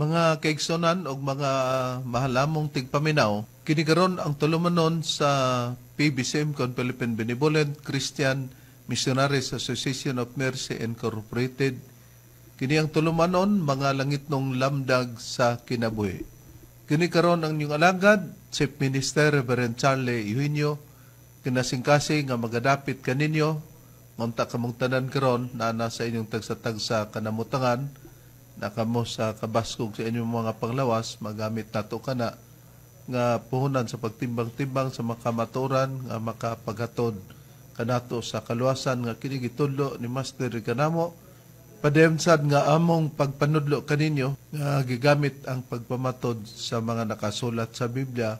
Mga kaigsonan o mga mahalamong tigpaminaw, kinikaron ang tulumanon sa PBCM kon Philippine Benevolent Christian Missionaries Association of Mercy Incorporated. Kini ang tulumanon mga langitnong lamdag sa kinabuhi. Kinikaron ang inyong alagad, Chief Minister Reverend Charlie Eugenio, kinasingkasi nga magadapit kaninyo, ngunta kamong tanan karon na nasa inyong tagsa-tagsa kanamutangan, nakamo sa kabaskog sa inyong mga panglawas, magamit nato kana nga puhunan sa pagtimbang-timbang sa makamaturan nga makapaghatod kanato sa kaluwasan nga kini gitudlo ni Master kanamo. Padayamsad nga among pagpanudlo kaninyo nga gigamit ang pagpamatod sa mga nakasulat sa Biblia.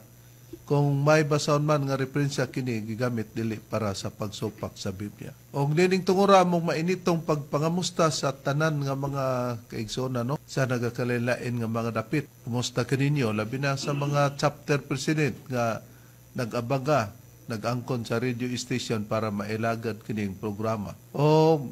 Kung may basahon man nga referensya kini gigamit dili para sa pagsupak sa Biblia. Og dining tungura mong mainitong pagpangamusta sa tanan nga mga kaigsonan no sa nagakalilain nga mga dapit. Kumusta kaninyo labi na sa mga chapter president nga nag-abaga, nag-angkon sa radio station para mailagad kining programa. O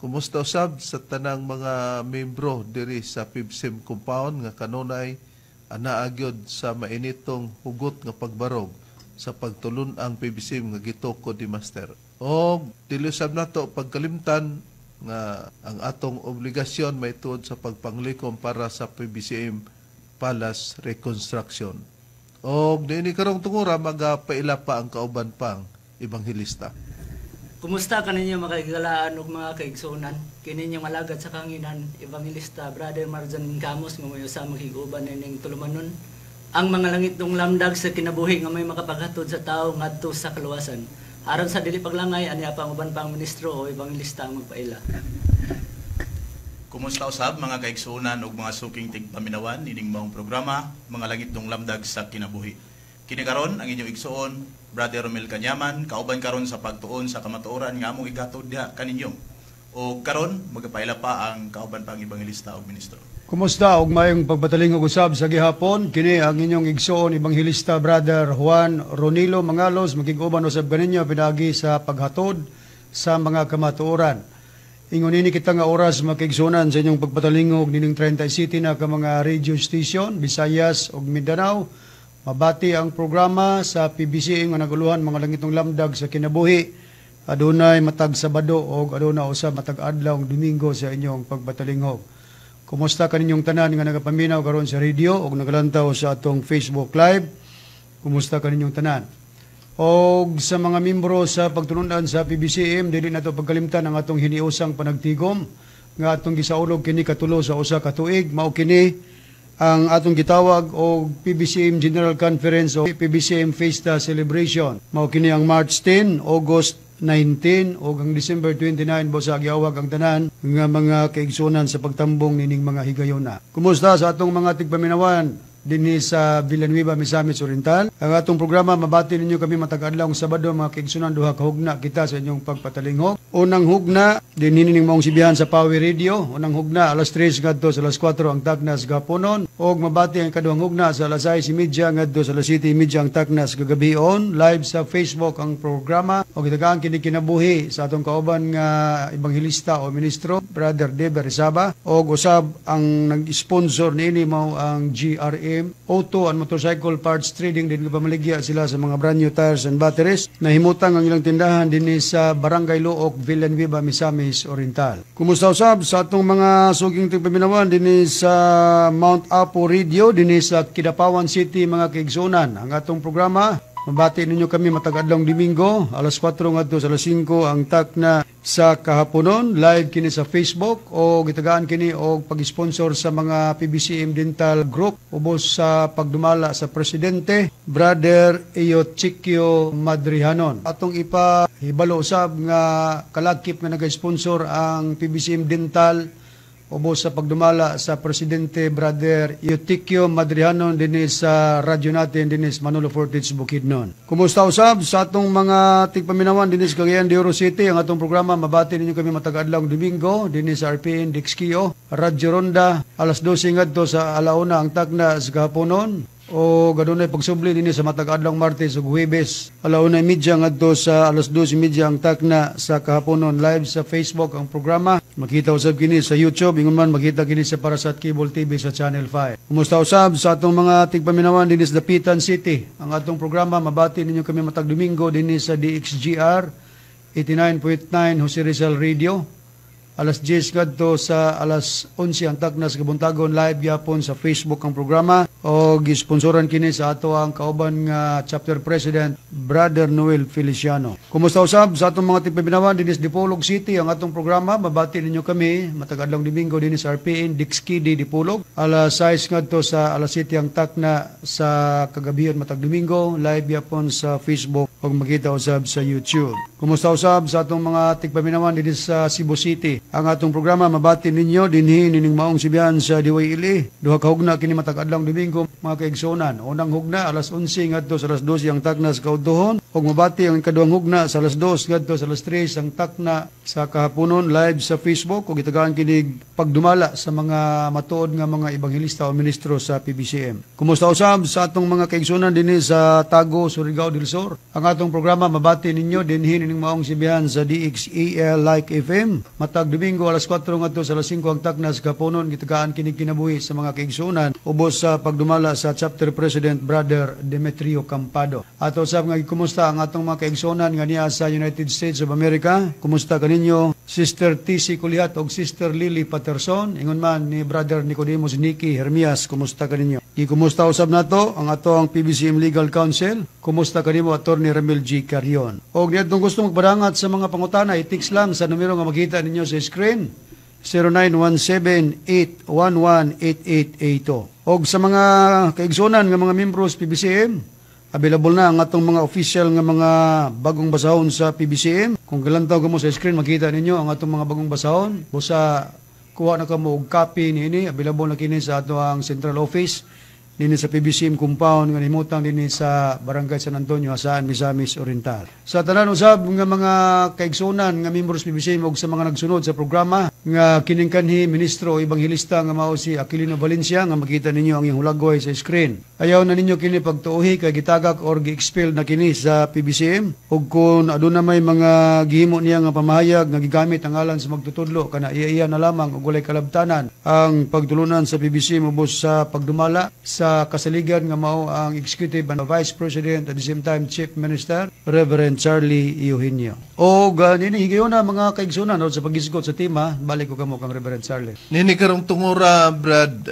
kumusta usab sa tanang mga membro diri sa PBCM compound nga kanunay anaagyod sa mainitong hugot nga pagbarog sa pagtulon ang PBCM nga gitoko di Master. O dilusab nato pagkalimtan nga ang atong obligasyon may tuod sa pagpanglikom para sa PBCM Palace Reconstruction. O diini karong tungura magapaila pa ang kauban pang ebanghelista. Kumusta kaninyo mga kaigalaan ug mga kaigsunan? Kininyong alagad sa kanginan, Evangelista Brother Marjan Camus nga mayo sa maghiguban ning tulumanon. Ang mga langit ng lamdag sa kinabuhi nga may makapaghatod sa tao ngadto sa kaluwasan. Aron sa dili paglangay ani apang uban pang ministro o evangelista ang magpaila. Kumusta usab mga kaigsunan ug mga suking tigpaminawan ining maong programa, mga langit ng lamdag sa kinabuhi. Kini karon ang inyong igsuon, Brother Romel Kanyaman, kauban karon sa pagtuon sa kamatuoran nga among igatod diha kaninyo. O karon magapaila pa ang kauban pang ebanghelista ug ministro. Kumusta og mayong pagpataling og usab sa gihapon? Kini ang inyong igsuon ebanghelista Brother Juan Ronilo Mangalos, magig-uban usab kaninyo pinagi sa paghatod sa mga kamatuoran. Ingon ini kita nga oras makigsunan sa inyong pagpatalingog nining 30 city na ka mga radio station Visayas ug Mindanao. Mabati ang programa sa PBCM nga naguluhan mga langitong lamdag sa kinabuhi. Adunay matag Sabado o aduna usab matag adlaw Domingo sa inyong pagbatalingog. Kumusta kaninyong tanan nga nagapaminaw karon sa radio o nagalantaw sa atong Facebook Live? Kumusta kaninyong tanan? O sa mga membro sa pagtulunan sa PBCM, dili nato pagkalimtan ang atong hiniusang panagtigom nga atong gisaulog kini katulo sa usa ka tuig. Mao kini ang atong gitawag o PBCM General Conference o PBCM Fiesta Celebration. Mao kini ang March 10, August 19 o ang December 29 busa giawag ang tanan nga mga kaigsunan sa pagtambong nining mga higayuna. Kumusta sa atong mga tigpaminawan dinhi sa Villanueva, Misamis Oriental? Ang atong programa mabati ninyo kami matag adlaw Sabado mga kaigsunan duha ka hugna kita sa inyong pagpatalinghog. Unang hugna dinhi ning maong sibihan sa Power Radio. Unang hugna alas 3 ngadto sa alas 4 ang taknas gaponon. Og mabati ang kaduhang hugna sa alas 6:30 ngadto sa alas 7:30 ang taknas gagabion. Live sa Facebook ang programa. Og itagaan kini kinabuhi sa atong kauban nga ebanghelista o ministro Brother Deber Rizaba. Og usab ang nag-sponsor niini mao ang GRM Auto and Motorcycle Parts Trading din pamaligya sila sa mga brand new tires and batteries. Nahimutang ang ilang tindahan dinhi sa Barangay Luok, Villanueva, Misamis Oriental. Kumusta usab sa atong mga suging tigpaminawan dinhi sa Mount Apo Radio dinhi sa Kidapawan City mga kaigsunan. Ang atong programa mabati ninyo kami matag adlaw Domingo alas 4 ngadto sa alas 5 ang takna sa kahaponon. Live kini sa Facebook o gitagaan kini og pag-sponsor sa mga PBCM Dental Group ubos sa pagdumala sa presidente Brother Eyochikyo Madrihanon. Atong ipahibalo usab nga kalakip nga nag-sponsor ang PBCM Dental ubos sa pagdumala sa Presidente Brother Eutikio Madriano dinis sa radyo natin dinis Manolo Fortich Bukidnon. Kumusta usab sa atong mga tigpaminawan dinis Cagayan de Oro City? Ang atong programa mabati ninyo kami matag adlaw Domingo dinis sa RPN Dixkio Radyo Ronda alas 12 ngadto sa alauna ang tagna sa kahaponon. O gadunay pagsubli nini sa matag adlong Martes ug Huwebes alauna media ngadto sa alas 12:30 ang takna sa kahaponon. Live sa Facebook ang programa, makita usab kini sa YouTube, ingon man makita kini sa Parasat Cable TV sa Channel 5. Kumusta usab sa atong mga tigpaminawan dinhi sa Dapitan City? Ang atong programa mabati ninyo kami matag Domingo dinhi sa DXGR 89.9 Jose Rizal Radio. Alas 10 kadto sa alas 11 ang takna sa kabuntagon. Live yapon sa Facebook ang programa o gisponsoran kini sa ato ang kauban nga chapter president Brother Noel Feliciano. Kumusta usab sa atong mga tigpabinawan dinis Dipolog City? Ang atong programa mabati ninyo kami matag adlong Domingo dinis sa RPN Dixkidi Dipolog. Alas 6 kadto sa alas 7 ang takna sa kagabihan matag Domingo. Live yapon sa Facebook o makita usab sa YouTube. Kumusta usab sa atong mga tigpabinawan dinis sa Cebu City? Ang atong programa mabati ninyo dinhi nining maong sibihan sa DYLE. Duha ka hugna kini matag adlong Domingo mga kaigsonan. Unang hugna alas 11 ngadto sa alas 12 ang takna sa kautuhon. Ug mabati ang ikaduhang hugna sa alas 2 ngadto sa alas 3 ang takna sa kahaponon. Live sa Facebook ug gitagaan kini pagdumala sa mga matuod nga mga ebanghelista o ministro sa PBCM. Kumusta usab sa atong mga kaigsonan dinhi sa Tago, Surigao del Sur? Ang atong programa mabati ninyo dinhi nining maong sibihan sa DXEL Like FM matag Domingo alas 4 ngadto sa alas 5 ang takna sa kahaponon. Gitagaan kini kinabuhi sa mga kaigsonan ubos sa pagdumala sa chapter president Brother Demetrio Campado. Ato usab nga kumusta ang atong mga kaigsonan nga niya sa United States of America? Kumusta kaninyo Sister TC Kulihat o Sister Lily Patterson? Ingon man ni Brother Nicodemus Nicky Hermias, kumusta kaninyo? Kumusta usab nato ang ato ang PBCM Legal Counsel? Kumusta kanimo Attorney Ramil G. Carion? O niadtong gusto magbarangat sa mga pangutana, i-text lang sa numero nga makita ninyo sa screen 0917-811-8882. O sa mga kaigsonan nga mga membros PBCM, available na ang atong mga official nga mga bagong basahon sa PBCM. Kung galantaw ka mo sa screen, makita ninyo ang atong mga bagong basahon. Busa, kuha na ka mo og copy niini, available na kini sa ato ang central office dinhi sa PBCM compound nga himutang dinhi sa Barangay San Antonio, Hasaan, Misamis Oriental. Sa tanan usab nga mga kaigsunan nga members PBCM ug sa mga nagsunod sa programa nga kining kanhi ministro o ebanghelista nga mao si Aquilino Valencia nga makita ninyo ang iyang hulagoy sa screen. Ayaw na ninyo kini pagtuohi kay gitagak or gi-expel na kini sa PBCM ug kung aduna may mga gihimo niya nga pamahayag nga gigamit ang ngalan sa magtutudlo kana iya na lamang ug walay kalabtanan ang pagtulunan sa PBCM ubos sa pagdumala sa kasaligan nga mao ang Executive and Vice President at the same time Chief Minister Reverend Charlie Eugenio. O ganini higayon na mga kaigsunan sa pagisgot sa tema, balik ko kamo kang Reverend Charlie. Nini karong tungura Brad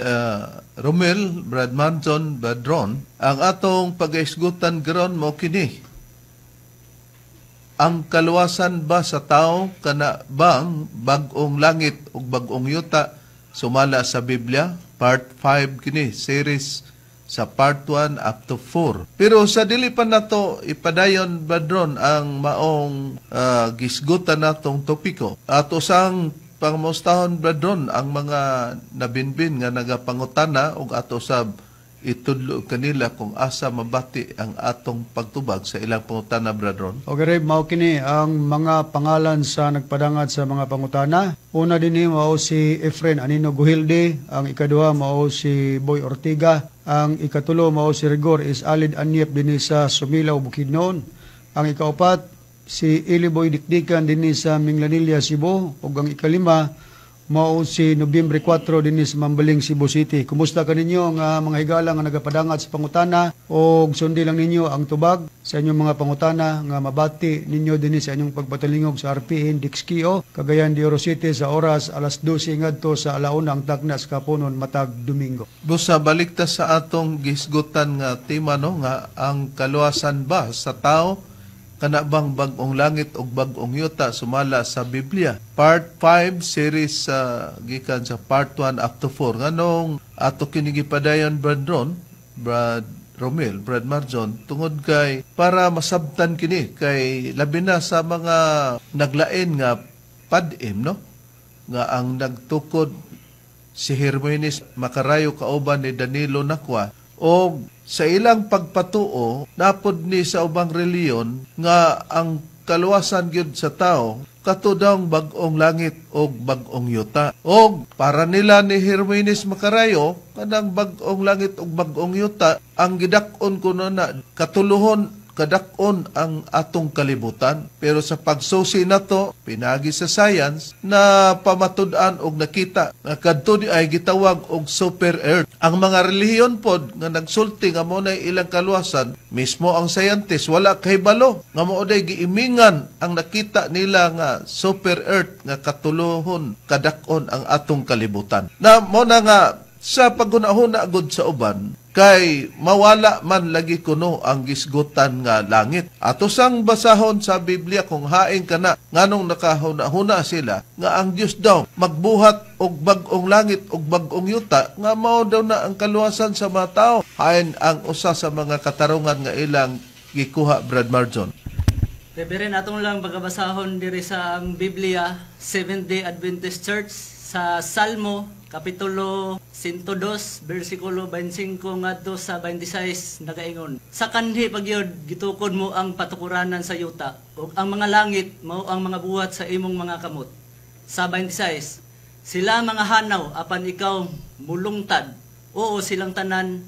Romel, Brad Manson, Brad Ron, ang atong pag-isgutan karon mo kini. Ang kaluwasan ba sa tao kana bang bag-ong langit ug bag-ong yuta sumala sa Biblia? Part 5 kini, series sa part 1 up to 4. Pero sa dili pa nato ipadayon Badron ang maong gisgutan natong topiko. Ato sang pangmustahon Badron ang mga nabinbin nga nagapangutana ug ato sab itudlo kanila kung asa mabati ang atong pagtubag sa ilang pangutana Badron. Okay, mao kini ang mga pangalan sa nagpadangat sa mga pangutana. Una dinhi mao si Efren Anino Guhilde, ang ikaduha mao si Boy Ortiga, ang ikatulo mao si Rigor is Alid Anyep dinhi sa Sumilaw, Bukidnon. Ang ikaapat si Iliboy Dikdikan dinhi sa Minglanilla, Cebu, ug ang ikalima mao si Nobyembre 4 dinhi sa Mambaling, Cebu City. Kumusta kaninyo nga mga higala nga nagapadangat sa pangutana ug sundi lang ninyo ang tubag sa inyong mga pangutana nga mabati ninyo dinhi sa inyong pagpatalingog sa RPN Dixkio, Cagayan de Oro City sa oras alas 12 ngadto sa alauna ang tagna sa kaponon matag Domingo. Busa balikta sa atong gisgutan nga tema no nga ang kaluwasan ba sa tao kana bang bag-ong langit ug bag-ong yuta sumala sa Biblia. Part 5 series gikan sa part 1 up to 4. Nganong ato kinigipadayon Brad Romel, Brad Marjon tungod kay para masabtan kini kay labi na sa mga naglain nga padim no nga ang nagtukod si Hermenes Macarayo kauban ni Danilo Nakwa, o sa ilang pagpatuo napod ni sa ubang reliyon nga ang kaluwasan gyud sa tao kato daw bag-ong langit o bag-ong yuta. O para nila ni Hermenes Macarayo, kanang bag-ong langit o bag-ong yuta, ang gidak-on kuno na katuluhon kadak-on ang atong kalibutan. Pero sa pagsusi na to, pinagi sa science, na pamatud-an og nakita nga kadto di ay gitawag og super earth. Ang mga relihiyon pod nga nagsulti nga mo na ilang kaluwasan, mismo ang scientist wala kahibalo nga mo day giimingan ang nakita nila nga super earth nga katuluhon kadak-on ang atong kalibutan. Na mo na nga sa pagunahuna gud sa uban, kay mawala man lagi kuno ang gisgutan nga langit. Ato sang basahon sa Biblia kung haing kana nganong nakahuna-huna sila nga ang Dios daw magbuhat og bag-ong langit og bag-ong yuta nga mao daw na ang kaluwasan sa mga tao. Hain ang usa sa mga katarungan nga ilang gikuha, Brad Marjon. Reverend, atong lang pagkabasahon diri sa ang Biblia, Seventh-day Adventist Church sa Salmo Kapitulo 102, versikulo 25 ngadto sa 26 nagaingon. Sa kanhi pagyod gitukod mo ang patukuranan sa yuta, ug ang mga langit mao ang mga buhat sa imong mga kamot. Sa 26, sila mga hanaw apan ikaw mulungtad. Oo, silang tanan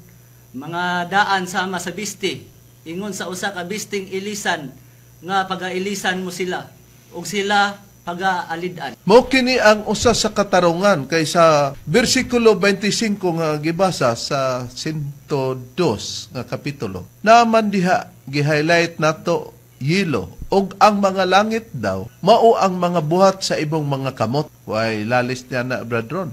mga daan sama sa bisti. Ingon sa usa ka bisting ilisan nga pagailisan mo sila, ug sila pag-aalidan. Mao kini ang usa sa katarungan kay sa bersikulo 25 nga gibasa sa 102 nga kapitulo. Naman diha gi-highlight nato yelo og ang mga langit daw mao ang mga buhat sa ibong mga kamot. Why lalis niya na Brad Ron,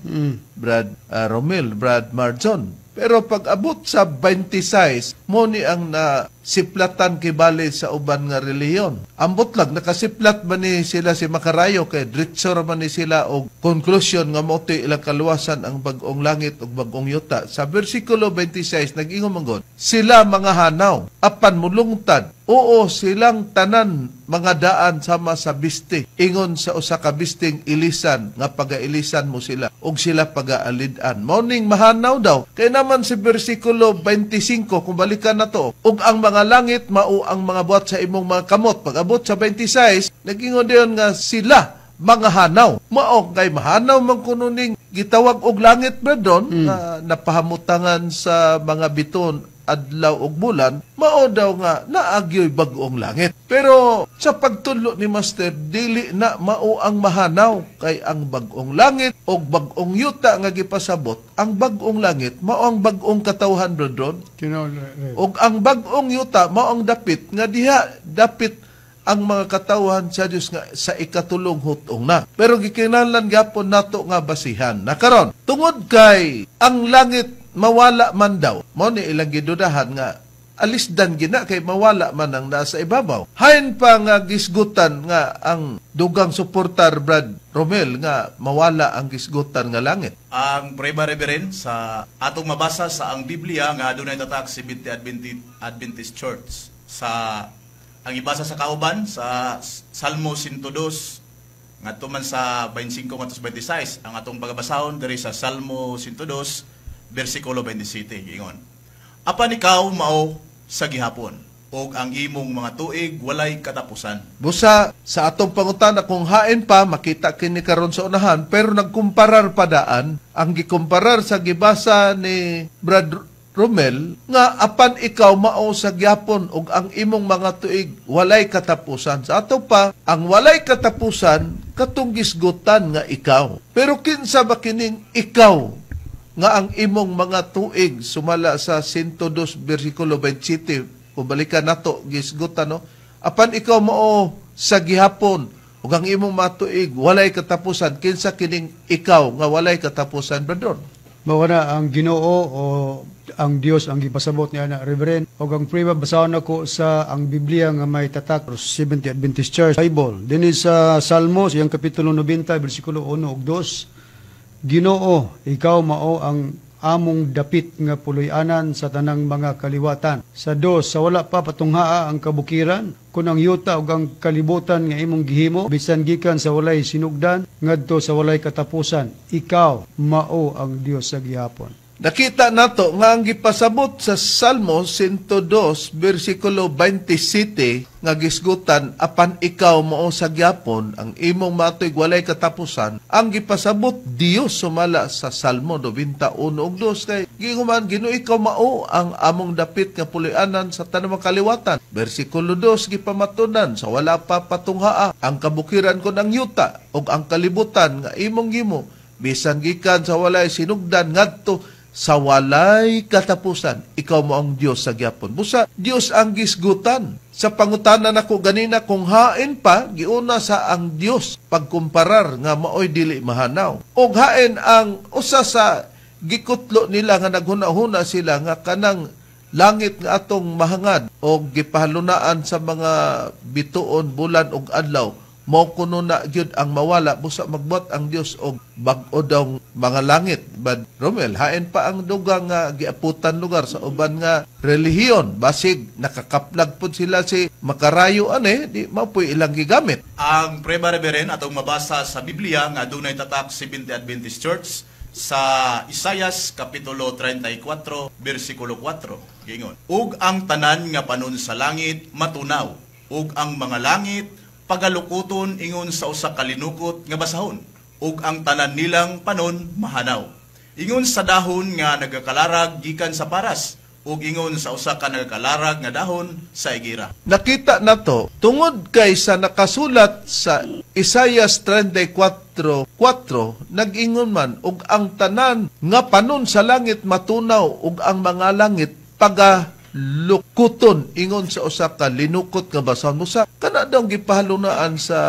Brad Romel, Brad Marjon. Pero pag abot sa 26, mo ni ang nasiplatan kibali sa uban nga reliyon. Ambot lang, nakasiplat ba ni sila si Macarayo kay diretso man ni sila og conclusion nga mo ilang kaluwasan ang bag-ong langit ug bag-ong yuta. Sa versikulo 26, nag-ingon manggon, sila mga hanaw, apan mulungtad, oo silang tanan mga daan sama sa bisti. Ingon sa usa ka bisting ilisan nga pagailisan mo sila ug sila pagaalid-an. Morning mahanaw daw. Kay naman si versikulo 25 kung balikan na to, ug ang mga langit mao ang mga buhat sa imong mga kamot. Pag abot sa 26, nag-ingon diyon nga sila mga hanaw. Mao kay mahanaw man kuno ning gitawag og langit bradon na napahamutangan sa mga biton adlaw ug bulan, mao daw nga naagyoy bag-ong langit. Pero sa pagtudlo ni Master, dili na mao ang mahanaw kay ang bag-ong langit ug bag-ong yuta nga gipasabot. Ang bag-ong langit mao ang bag-ong katawhan brodron. Ug ang bag-ong yuta mao ang dapit nga diha dapit ang mga katawhan sa Dios nga sa ikatulong hutong na. Pero gikinahanglan gyapon nato nga basihan. Nakaron, tungod kay ang langit mawala man daw, mo ni ilang gidudahan nga alisdan gina kay mawala man ang nasa ibabaw. Hain pa nga gisgutan nga ang dugang suportar Brad Romel nga mawala ang gisgutan nga langit. Ang prueba, Reverend, sa atong mabasa sa ang Biblia nga adunay tatak Seventh-day Adventist Church. Sa ang ibasa sa kauban sa Salmo 102 ngadto man sa 25 ngadto sa 26, ang atong pagbasahon diri sa Salmo 102 versikulo 27 ingon, apan ikaw mao sa gihapon og ang imong mga tuig walay katapusan. Busa sa atong pangutana kung hain pa makita kini karon sa unahan, pero nagkumparar padaan ang gikumparar sa gibasa ni Brad Romel nga apan ikaw mao sa gihapon og ang imong mga tuig walay katapusan. Sa ato pa ang walay katapusan katong gisgutan nga ikaw. Pero kinsa ba kining ikaw nga ang imong mga tuig sumala sa 102 versikulo 27 kung balikan nato gisgutan no, apan ikaw mao sa gihapon ug ang imong mga tuig walay katapusan, kinsa kining ikaw nga walay katapusan brodron? Mao na ang Ginoo o ang Dios ang gipasabot niya na Reverend, o ang prueba basahon ako sa ang Biblia nga may tatak Seventh-day Adventist Church Bible dinhi sa Salmo siyang kapitulo 90 bersikulo 1 ug 2. Ginoo, ikaw mao ang among dapit nga puloy-anan sa tanang mga kaliwatan. Sa dos, sa wala pa patunghaa ang kabukiran, kun ang yuta ug ang kalibutan nga imong gihimo, bisan gikan sa walay sinugdan, ngadto sa walay katapusan, ikaw mao ang Dios sa gihapon. Nakita nato nga ang gipasabot sa Salmo 102 bersikulo 27 nga gisgutan apan ikaw mao sa gyapon ang imong matuig walay katapusan, ang gipasabot Dios sumala sa Salmo 91 ug 2 kay gihuman Ginoo ikaw mao ang among dapit nga puloy-anan sa tanang kaliwatan. Bersikulo 2 gipamatunan sa wala pa patunghaa ang kabukiran kon ang yuta ug ang kalibutan nga imong gimo bisan gikan sa walay sinugdan ngadto sa walay katapusan, ikaw mo ang Diyos sa gyapon. Busa, Diyos ang gisgutan. Sa pangutanan ako ganina, kung hain pa, giuna sa ang Diyos pagkumparar nga maoy dili mahanaw. O hain ang usa sa gikutlo nila nga naghuna-huna sila nga kanang langit nga atong mahangad o gipahalunaan sa mga bituon, bulan o adlaw, mao kuno na gyud ang mawala busa magbuhat ang Dios og bag-o daw mga langit. But Romel, hain pa ang dugang nga giaputan lugar sa uban nga relihiyon, basig nakakaplag pud sila si makarayo ane di mapoy ilang gigamit. Ang prueba reberen atong mabasa sa Biblia nga dunay tatak Seventh Adventist Church sa Isaias kapitulo 34 bersikulo 4 gingon, ug ang tanan nga panon sa langit matunaw, ug ang mga langit pagalukuton ingon sa usa ka linukot nga basahon, ug ang tanan nilang panon mahanaw. Ingon sa dahon nga nagakalarag gikan sa paras, ug ingon sa usa ka nagakalarag nga dahon sa igira. Nakita nato tungod kay sa nakasulat sa Isaias 34:4 nag-ingon man ug ang tanan nga panon sa langit matunaw ug ang mga langit lukuton ingon sa usa ka linukot nga basahon. Musa kana daw gipahalunaan sa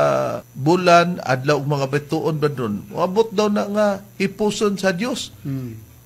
bulan adlaw ug mga bituon badron, moabot daw na nga hipuson sa Dios.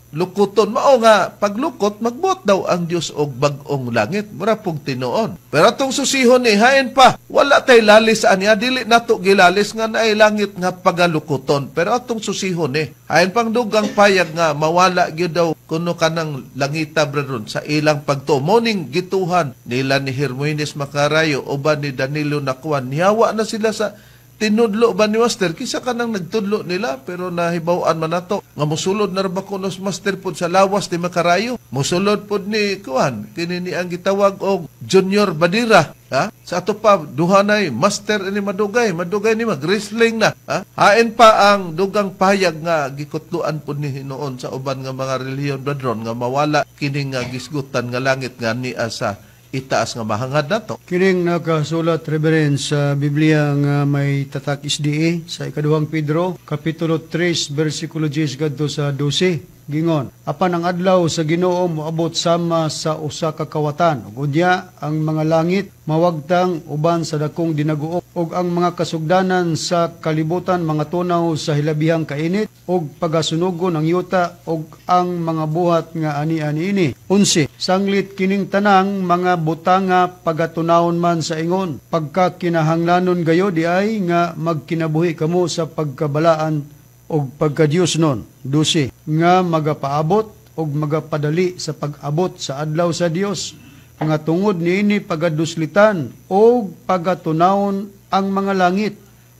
Lukuton mao nga paglukot magbuot daw ang Dios og bag-ong langit, mura pong tinuon. Pero atong susihon ni hain pa wala tay lalis aniya, dili nato gilalis nga naay langit nga pagalukuton. Pero atong susihon ni hain pang dugang payag nga mawala gyud daw kuno kanang langita bradron sa ilang pagtuo. Morning gituhan nila ni Hermoines Macarayo uban ni Danilo Nakuan, nihawa na sila sa tinudlo ba ni Master? Kisa ka nang nagtudlo nila, pero nahibawan man nato nga musulod na ba kunos Master pod sa lawas ni Macarayo? Musulod pod ni Kuan, kini ni ang gitawag og Junior Badira. Ha? Sa ato pa, duhanay, Master ni Madugay ni mag-wrestling na. Ha? Hain pa ang dugang payag nga gikutluan pod ni noon sa uban nga mga relihiyon bladron nga mawala kini nga gisgutan nga langit nga niya sa itaas nga mahangad nato. Kining nakasulat Reverend sa Biblia nga may tatak SDA sa ikaduhang Pedro kapitulo 3 bersikulo 10 kadto sa 12 gingon, apan ang adlaw sa Ginoo moabot sama sa usa ka kawatan, ug unya ang mga langit mawagtang uban sa dakong dinaguok, ug ang mga kasugdanan sa kalibutan mga tunaw sa hilabihang kainit, ug pagasunugon ang yuta ug ang mga buhat nga ani-ani ini. 11 Sanglit kining tanang mga butanga pagatunawon man sa ingon, pagka kinahanglanon gayo di ay nga magkinabuhi kamo sa pagkabalaan og pagka-Dios nun. 12 nga magapaabot og magapadali sa pag-abot sa adlaw sa Dios, nga tungod niini pagaduslitan og pagatunawon ang mga langit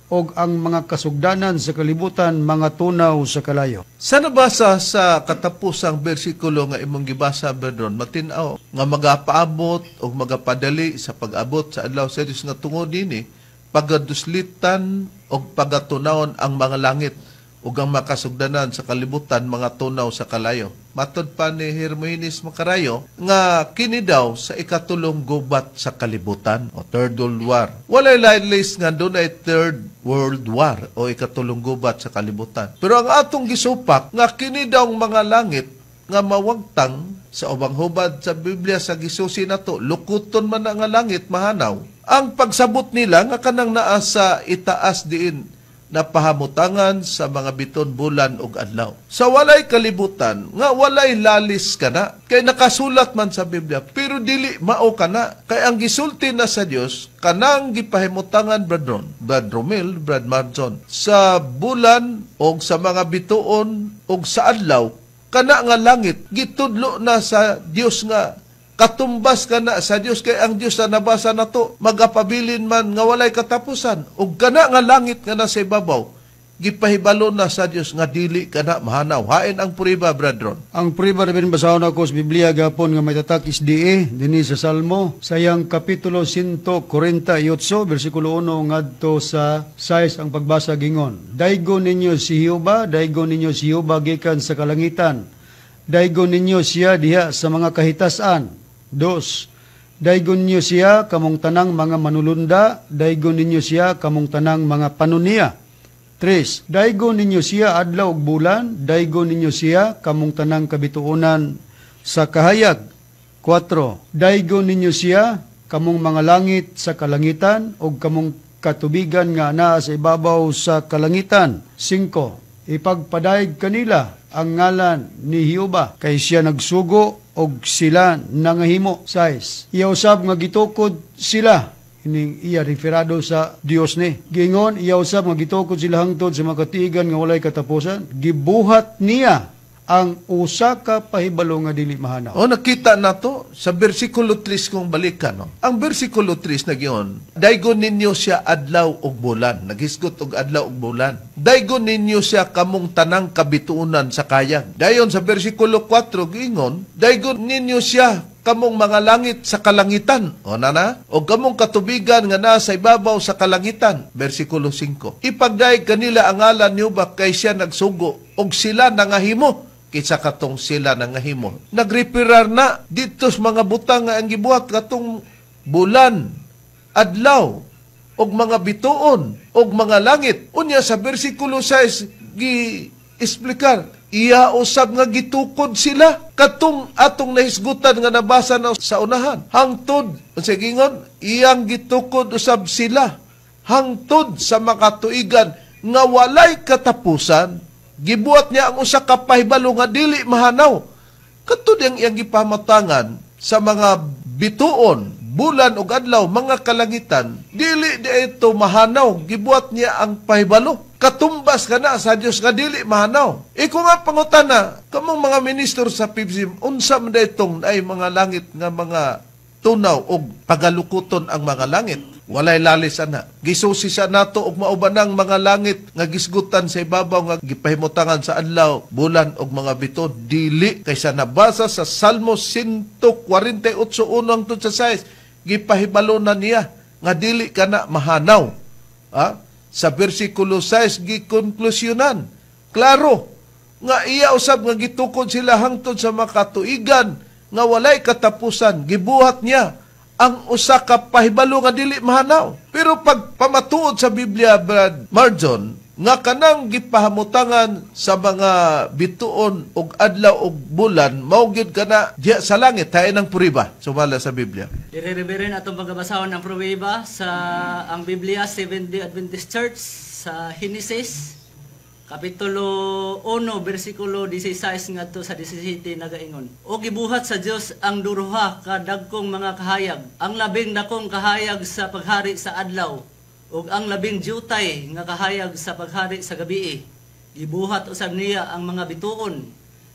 og ang mga kasugdanan sa kalibutan mga tunaw sa kalayo. Sa nabasa sa katapusang bersikulo nga imong gibasa berdron, matin-aw nga magapaabot og magapadali sa pag-abot sa adlaw sa Dios, nga tungod nini pagaduslitan og pagatunawon ang mga langit ug ang makasugdanan sa kalibutan mga tunaw sa kalayo. Matod pa ni Hermoines Macarayo nga kini daw sa ikatulong gubat sa kalibutan o Third World War. Walay lain-lis nga doon ay Third World War o ikatulong gubat sa kalibutan. Pero ang atong gisupak nga kini daw mga langit nga mawagtang sa ubang hubad sa Biblia sa gisusi nato, lukuton man na nga langit mahanaw. Ang pagsabot nila nga kanang naa sa itaas diin na pahamutangan sa mga biton, bulan ug adlaw. Sa walay kalibutan, nga walay lalis kana, kay nakasulat man sa Biblia, pero dili mao kana. Kay ang gisulti na sa Dios, kanang gipahimutangan bradron, Brad Romel, Brad Marjon, sa bulan ug sa mga bituon ug sa adlaw, kana nga langit gitudlo na sa Dios nga katumbas kana sa Dios, kay ang Dios na nabasa nato magapabilin man nga walay katapusan, ug kana nga langit nga nasa ibabaw gipahibalo na sa Dios nga dili kana mahanaw. Hain ang puriba, brethren. Ang puriba rin basahon ako sa Biblia gapon nga may tatakis dinhi sa Salmo sayang kapitulo 148 bersikulo 1 ngadto sa 6 ang pagbasa gingon. Daygon ninyo si Jehova, daygon ninyo si Jehova gikan sa kalangitan. Daygon ninyo siya diha sa mga kahitasan. 2. Daygon ninyo siya kamong tanang mga manulunda, daygon ninyo siya kamong tanang mga panunia. 3. Daygon ninyo siya adlaw ug bulan, daygon ninyo siya kamong tanang kabituonan sa kahayag. 4. Daygon ninyo siya kamong mga langit sa kalangitan ug kamong katubigan nga naa sa ibabaw sa kalangitan. 5. Ipagpadayag kanila ang ngalan ni Jehova kay siya nagsugo og sila nangahimo. 6. Iya usab nga gitukod sila, ining iya referado sa Dios ni. Gingon, iya usab nga gitukod sila hangtod sa makatigan nga walay katapusan. Gibuhat niya ang usa ka pahibalo nga dili mahanaw. O nakita nato sa bersikulo 3 kung balikan. No? Ang bersikulo 3 na giyon, daygon ninyo siya adlaw ug bulan. Naghisgot og adlaw ug bulan. Daygon ninyo siya kamong tanang kabituunan sa kayag. Dayon sa bersikulo 4 giingon, daygon ninyo siya kamong mga langit sa kalangitan. O nana? O kamong katubigan nga nasa ibabaw sa kalangitan. Bersikulo 5. Ipagdayeg kanila ang ngalan niyo ba kay siya nagsugo og sila nangahimo kitsa katong sila nangahimo. Nagreferar na dito sa mga butang nga ang gibuhat katong bulan, adlaw, og mga bituon, og mga langit. Unya sa bersikulo 6 gi-explicar, iya usab nga gitukod sila katong atong nahisgutan nga nabasa na sa unahan. Hangtod, sa gingon, iyang gitukod usab sila hangtod sa makatuigan nga walay katapusan. Gibuhat niya ang usa ka pahibalo nga dili mahanaw. Katud ang iyang gipamatangan sa mga bituon, bulan ug adlaw, mga kalangitan, dili di ito mahanaw. Gibuhat niya ang pahibalo. Katumbas ka na sa Dios nga dili mahanaw. Iko nga pangutana, kamong mga minister sa PBCM, unsa man itong ay mga langit nga mga tunaw og pagalukuton ang mga langit. Walay lalis ana. Gisusi sa nato og maubanang mga langit nga gisgutan sa ibabaw nga gipahimutangan sa adlaw, bulan og mga bituon. Dili kaysa nabasa sa Salmo 148:1 hangtod sa 6. Gipahibalo na niya nga dili kana mahanaw. Sa bersikulo 6 gikonklusyonan. Klaro nga iya usab nga gitukod sila hangtod sa makatuigan nga walay katapusan. Gibuhat niya ang usa ka pahibalo nga dili mahanaw. Pero pag pamatuod sa Biblia, Brad Marjon, nga kanang gipahamutangan sa mga bituon og adlaw og bulan, mao gyud kana diya sa langit, hain ang puriba, sumala sa Biblia. Dire-reberin atong pagbasahon ng pruweba sa ang Biblia Seventh-day Adventist Church sa Genesis Kapitulo 1, bersikulo 16 ngadto sa 17 nagaingon. O gibuhat sa Dios ang duruha ka dagkong mga kahayag, ang labing dakong kahayag sa paghari sa adlaw, ug ang labing diutay nga kahayag sa paghari sa gabii. Gibuhat usab niya ang mga bituon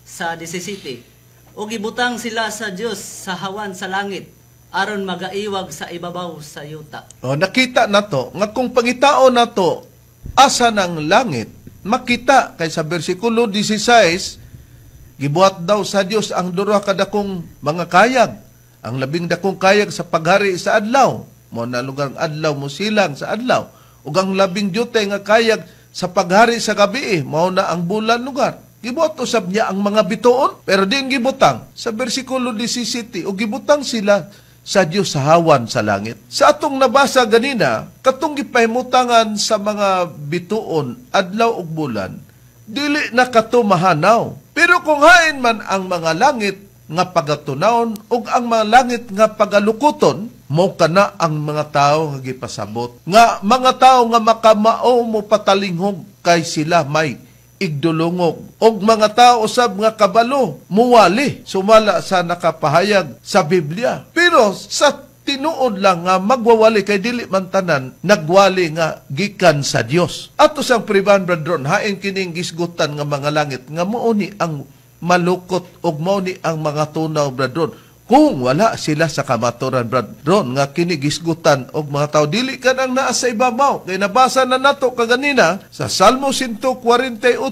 sa 17. O gibutang sila sa Dios sa hawan sa langit, aron magaiwag sa ibabaw sa yuta. O nakita nato nga kung pangitao nato asa ng langit, makita kay sa bersikulo 16, gibuhat daw sa Dios ang duha ka dakong mga kayag, ang labing dakong kayag sa paghari sa adlaw, mo na lugar adlaw mo silang sa adlaw, ug ang labing diutay nga kayag sa paghari sa gabi, mao na ang bulan lugar. Gibuhat usab niya ang mga bituon, pero di gibutang sa bersikulo 17, ug gibutang sila sa Dios sa hawan sa langit. Sa atong nabasa ganina, katong gipahimutangan sa mga bituon, adlaw ug bulan, dili na kato mahanaw. Pero kung hain man ang mga langit nga pagatunawon ug ang mga langit nga pagalukuton, mo kana ang mga tao nga gipasabot. Nga mga tao nga makamao mo patalinghog kay sila may igdulungog. Og mga tao usab nga kabalo, muwali, sumala sa nakapahayag sa Biblia. Pero sa tinuod lang nga magwawali kay dili man tanan nagwali nga gikan sa Dios. Ato sang priban brethren, hain kining gisgutan nga mga langit nga mouni ang malukot ug mao ni ang mga tunaw Brad Ron. Kung wala sila sa kamaturan Brad Ron nga kinigisgutan og mga tao dili ka nang naa sa ibabaw. Kay nabasa na nato kaganina sa Salmo 148:1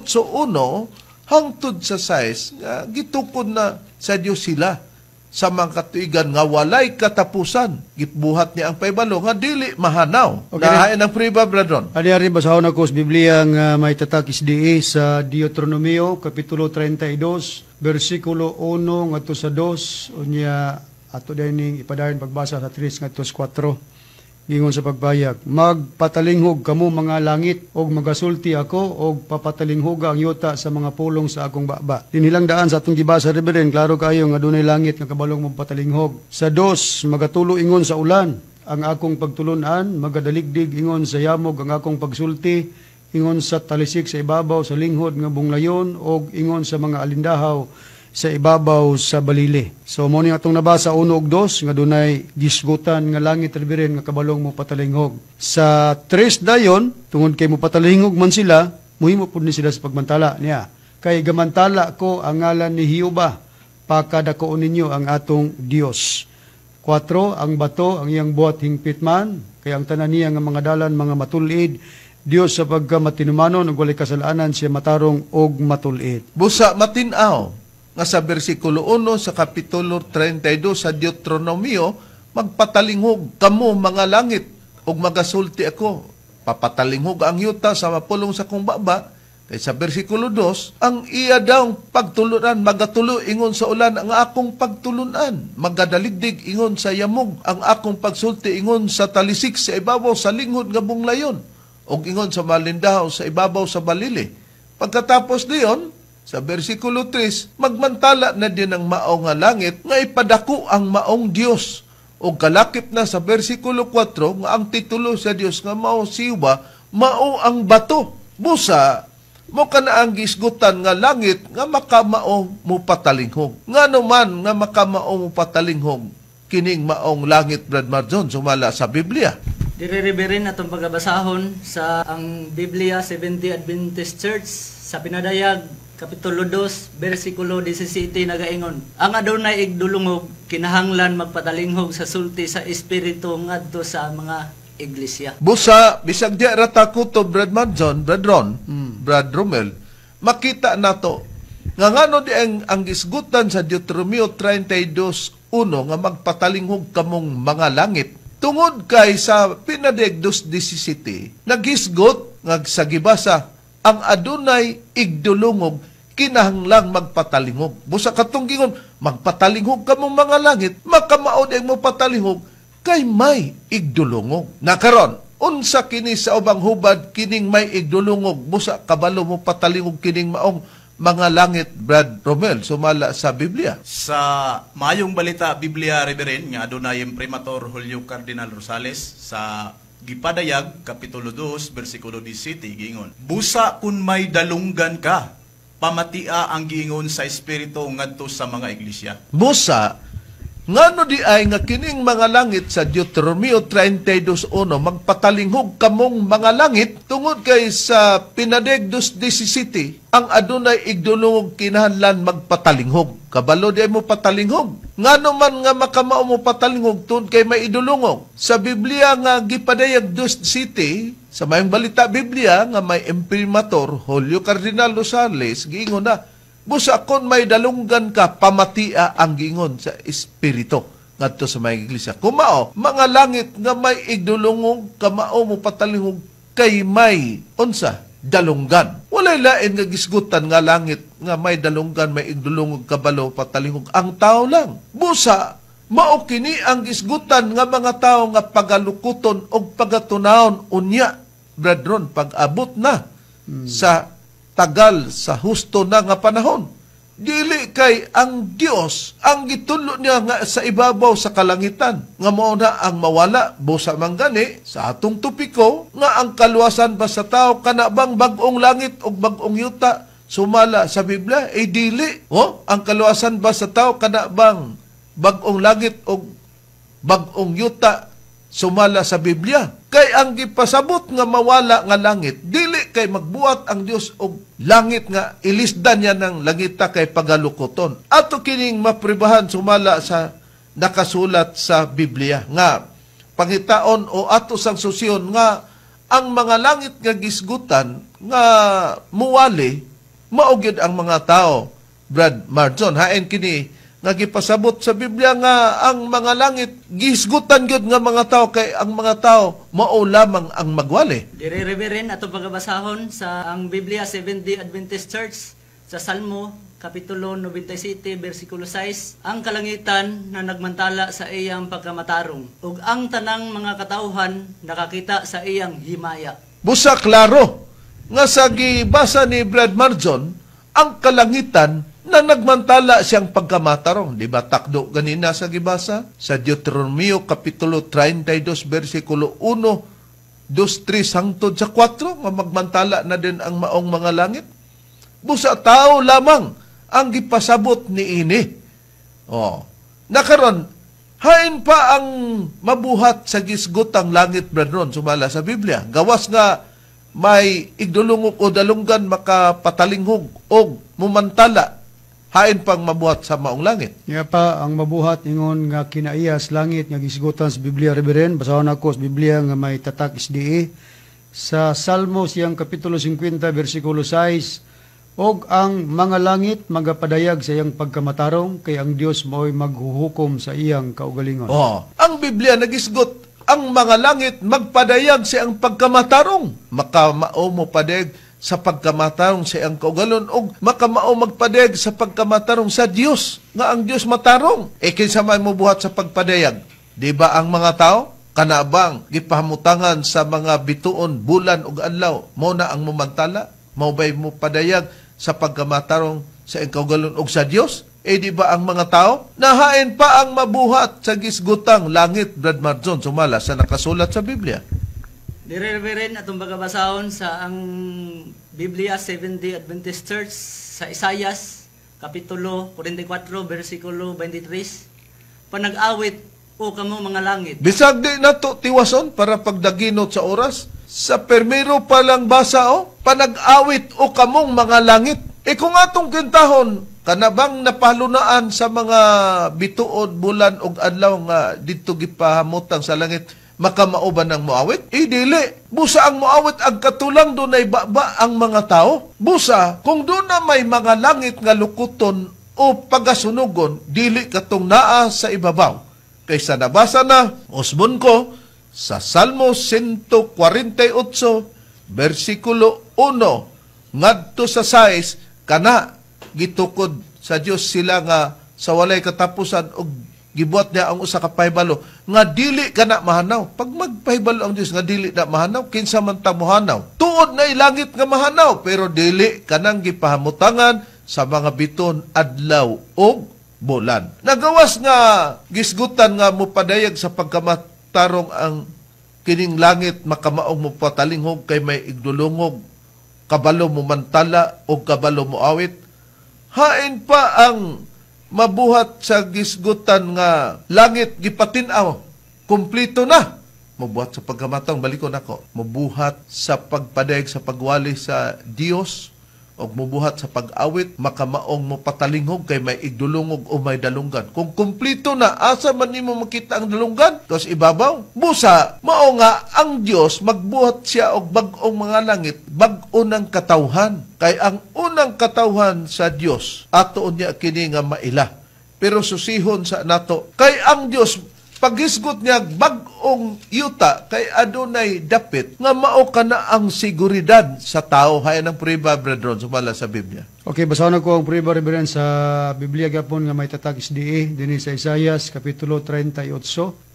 hangtod sa 6 nga gitukod na sa Dios sila sa mga katuigan nga walay katapusan. Gitbuhat niya ang paibalo nga dili mahanaw. Okay. Nahain ang priba Brad Ron. Ari-ari basahon ako sa Biblia nga may tatakis di sa Deuteronomio kapitulo 32 bersikulo 1 ngadto sa 2 unya ato dining ipadayon pagbasa sa 3 ngadto sa 4 gingon sa pagbayag, magpatalinghog kamo mga langit og magasulti ako og papatalinghog ang yuta sa mga pulong sa akong baba. Dinilang daan sa atong gibasa Reverend, klaro kayo nga dunay langit nga kabalong magpatalinghog. Sa 2, magatulo ingon sa ulan ang akong pagtulunan, magadaligdig ingon sa yamog ang akong pagsulti, ingon sa talisik sa ibabaw sa linghod nga bunglayon og ingon sa mga alindahaw sa ibabaw sa balili. So mo ni atong nabasa 1 ug 2 nga dunay gisgutan nga langit Reverend nga kabalong mo patalinghog. Sa 3 dayon tungod kay mo patalinghog man sila, muhimo pud ni sila sa pagmantala niya. Kay gamantala ko ang ngalan ni Jehova, pakadakoon ninyo ang atong Dios. 4, ang bato ang iyang buhat hingpit man, kay ang tanan niya nga mga dalan mga matulid. Dios sa pagkamatinumanon ug walay kasalaanan siya matarong og matulid. Busa matinaw nga sa bersikulo 1 sa kapitulo 32 sa Deuteronomio, magpatalinghog kamo mga langit ug magasulti ako. Papatalinghog ang yuta sa mapulong sa kong baba. Kay sa bersikulo 2, ang iya daw pagtulunan, magatulo ingon sa ulan ang akong pagtulunan. Magadaligdig ingon sa yamog ang akong pagsulti ingon sa talisik sa ibabaw sa linghod nga bunglayon. O ingon sa malindahaw sa ibabaw sa balili. Pagkatapos diyon, sa bersikulo 3, magmantala na din ang maong nga langit nga ipadako ang maong Dios. O kalakip na sa bersikulo 4 nga ang titulo sa Dios nga mao siwa, mao ang bato. Busa, mo kana ang gisgutan nga langit nga makamao mo patalinghog. Ngano man nga makamao mo patalinghog kining maong langit Brad Marjon sumala sa Biblia. Dire-reverin atong pagabasahon sa ang Biblia Seventh-day Adventist Church sa Pinadayag Kapitulo 2, bersikulo 17 nagaingon, ang adunay igdulungog kinahanglan magpatalinghog sa sulti sa espiritu ngadto sa mga iglesia. Busa, bisag di rata ko to Brad Marjon, Brad Ron, Brad Romel, makita nato nga ngano di ang gisgutan sa Deuteronomio 32:1 nga magpatalinghog kamong mga langit. Tungod kay sa Pinadayag 2:17, nagisgot nga sa gibasa ang adunay igdulungog kinahanglang magpatalinghog. Busa katong gingon, magpatalinghog kamong mga langit, makamaod ang mo patalinghog kay may igdulungog. Nakaron, unsa kini sa ubang hubad kining may igdulungog, busa kabalo mo patalingog kining maong mga langit Brad Romel sumala sa Biblia. Sa Mayong Balita Biblia Reverend nga adunay Imprimatur Julio Cardinal Rosales sa Gipadayag Kapitulo 2 bersikulo 17 giingon, busa kun may dalunggan ka, pamatia ang giingon sa espiritu ngadto sa mga iglesia. Busa, ngano di ay nga kining mga langit sa Deuteronomio 32:1 magpatalinghog kamong mga langit tungod kay sa Pinadayag 2:17 ang adunay igdulungog kinahanglan magpatalinghog. Kabalo di ay mo patalinghog. Ngano man nga makamao mo patalinghog tungod kay may idulungog. Sa Biblia nga Gipadayag 2:17 sa Mayong Balita Biblia nga may Imprimatur Julio Cardinal Rosales giingon na, busa kon may dalunggan ka, pamatia ang gingon sa espiritu ngadto sa mga iglesia. Kumao, mga langit nga may igdulungog, kamao mo patalinghog kay may unsa dalunggan. Walay lain nga gisgutan nga langit nga may dalunggan, may igdulungog, kabalo, patalinghog. Ang tao lang. Busa, mao kini ang gisgutan nga mga tao nga pagalukuton o pagatunahon unya, Brad Ron, pag-abot na sa tagal sa husto na nga panahon. Dili kay ang Dios ang gitulo niya nga sa ibabaw sa kalangitan nga mao na ang mawala. Busa man gani sa atong tupiko nga ang kaluwasan ba sa tao kana bang bag-ong langit o bag-ong yuta sumala sa Biblia dili. Ang kaluwasan ba sa tao kana bang bag-ong langit o bag-ong yuta sumala sa Biblia. Kay ang gipasabot nga mawala nga langit, dili kay magbuhat ang Dios og langit nga ilisdan niya ng langita kay pagalukoton. Ato kining mapribahan sumala sa nakasulat sa Biblia nga pangitaon o ato sang susyon nga ang mga langit nga gisgutan nga muwali maugid ang mga tao. Brad Marjon, hain kini nga gipasabot sa Biblia nga ang mga langit gisgutan gyud nga mga tao kay ang mga tao mao lamang ang magwali. Dire Reverend ato pagabasahon sa ang Biblia Seventh-day Adventist Church sa Salmo Kapitulo 97, versikulo 6, ang kalangitan na nagmantala sa iyang pagkamatarong, ug ang tanang mga katauhan nakakita sa iyang himaya. Busa klaro nga sa gibasa ni Brad Marjon, ang kalangitan na nagmantala siyang pagkamatarong. Di ba takdo ganina sa gibasa? Sa Deuteronomio Kapitulo 32, versikulo 1, 2, 3, hangtod sa 4, nga magmantala na din ang maong mga langit. Busa tao lamang ang gipasabot ni ini. Nakaron, hain pa ang mabuhat sa gisgutang langit, brethren, sumala sa Biblia. Gawas nga may igdulungog o dalunggan makapatalinghog o mumantala, hain pang mabuhat sa maong langit. Nga pa ang mabuhat ingon nga kinaiyas langit nga gisgutan sa Biblia, Reverend. Basahon ako sa Biblia nga may tatak SDA sa Salmo siyang Kapitulo 50, versikulo 6, og ang mga langit magapadayag sa iyang pagkamatarong kay ang Dios mao'y maghuhukom sa iyang kaugalingon. Ang Biblia nagisgot ang mga langit magpadayag sa iyang pagkamatarong. Makamao mo padayag sa pagkamatarong sa iyang kaugalon og makamao magpadayag sa pagkamatarong sa Dios nga ang Dios matarong. Kinsa may mobuhat sa pagpadayag? Di ba ang mga tao kanabang gipahamutangan sa mga bituon, bulan ug adlaw mao na ang mumantala? Mao bay mo padayag sa pagkamatarong sa iyang kaugalon og sa Dios? Di ba ang mga tao nahain pa ang mabuhat sa gisgutang langit, Brad Marjon, sumala sa nakasulat sa Biblia? Dire Reverend atong pagabasahon sa ang Biblia Seventh-day Adventist Church sa Isayas Kapitulo 44, versikulo 23, panag-awit o kamo mga langit. Bisag di nato tiwason para pagdaginot sa oras. Sa permero pa lang basa panag-awit o kamong mga langit. Kung atong kintahon, kanabang napalunaan sa mga bituod, bulan ug adlaw nga dito gipahamutang sa langit, makamauban ng muawit? Dili. Busa ang muawit ang katulang dunay baba ang mga tao. Busa, kung doon na may mga langit nga lukuton o pagasunugon, dili katong naa sa ibabaw. Kaysa nabasa na, usbon ko, sa Salmo 148, versikulo 1, ngadto sa 6, kana gitukod sa Dios sila nga sa walay katapusan og gibuhat niya ang usa ka pahibalo nga dili kana mahanaw. Pag magpahibalo ang Dios nga dili na mahanaw, kinsa man ta mohanaw? Tuod na ilangit nga mahanaw pero dili kanang gipahamutangan sa mga biton, adlaw og bulan. Nagawas nga gisgutan nga mopadayag sa pagkamatarong ang kining langit makamaong mo patalinghog kay may igdulungog, kabalo mo mantala o kabalo mo awit. Hain pa ang mabuhat sa gisgutan nga langit gipatinaw, kumplito na. Mabuhat sa pagkamatang, balikon ako, mabuhat sa pagpadayag sa pagwali sa Dios o mabuhat sa pag-awit, makamaong mo patalinghog kay may igdulungog o may dalunggan. Kung kumplito na, asa man nimo makita ang dalunggan? Tapos ibabaw. Busa, mao nga ang Dios magbuhat siya og bag-ong mga langit, bag-o ng katawhan. Kay ang unang katawhan sa Dios, atoon niya kini nga maila. Pero susihon sa nato, kay ang Dios paghisgot niya bag-ong yuta kay adunay dapit nga mao kana ang seguridad sa tao. Hayan ang priba, brethren, sumala sa Biblia. Okay, basahan ko ang priba, Reverend, sa Biblia gapon nga may tatak SDA dinhi sa Isayas Kapitulo 38,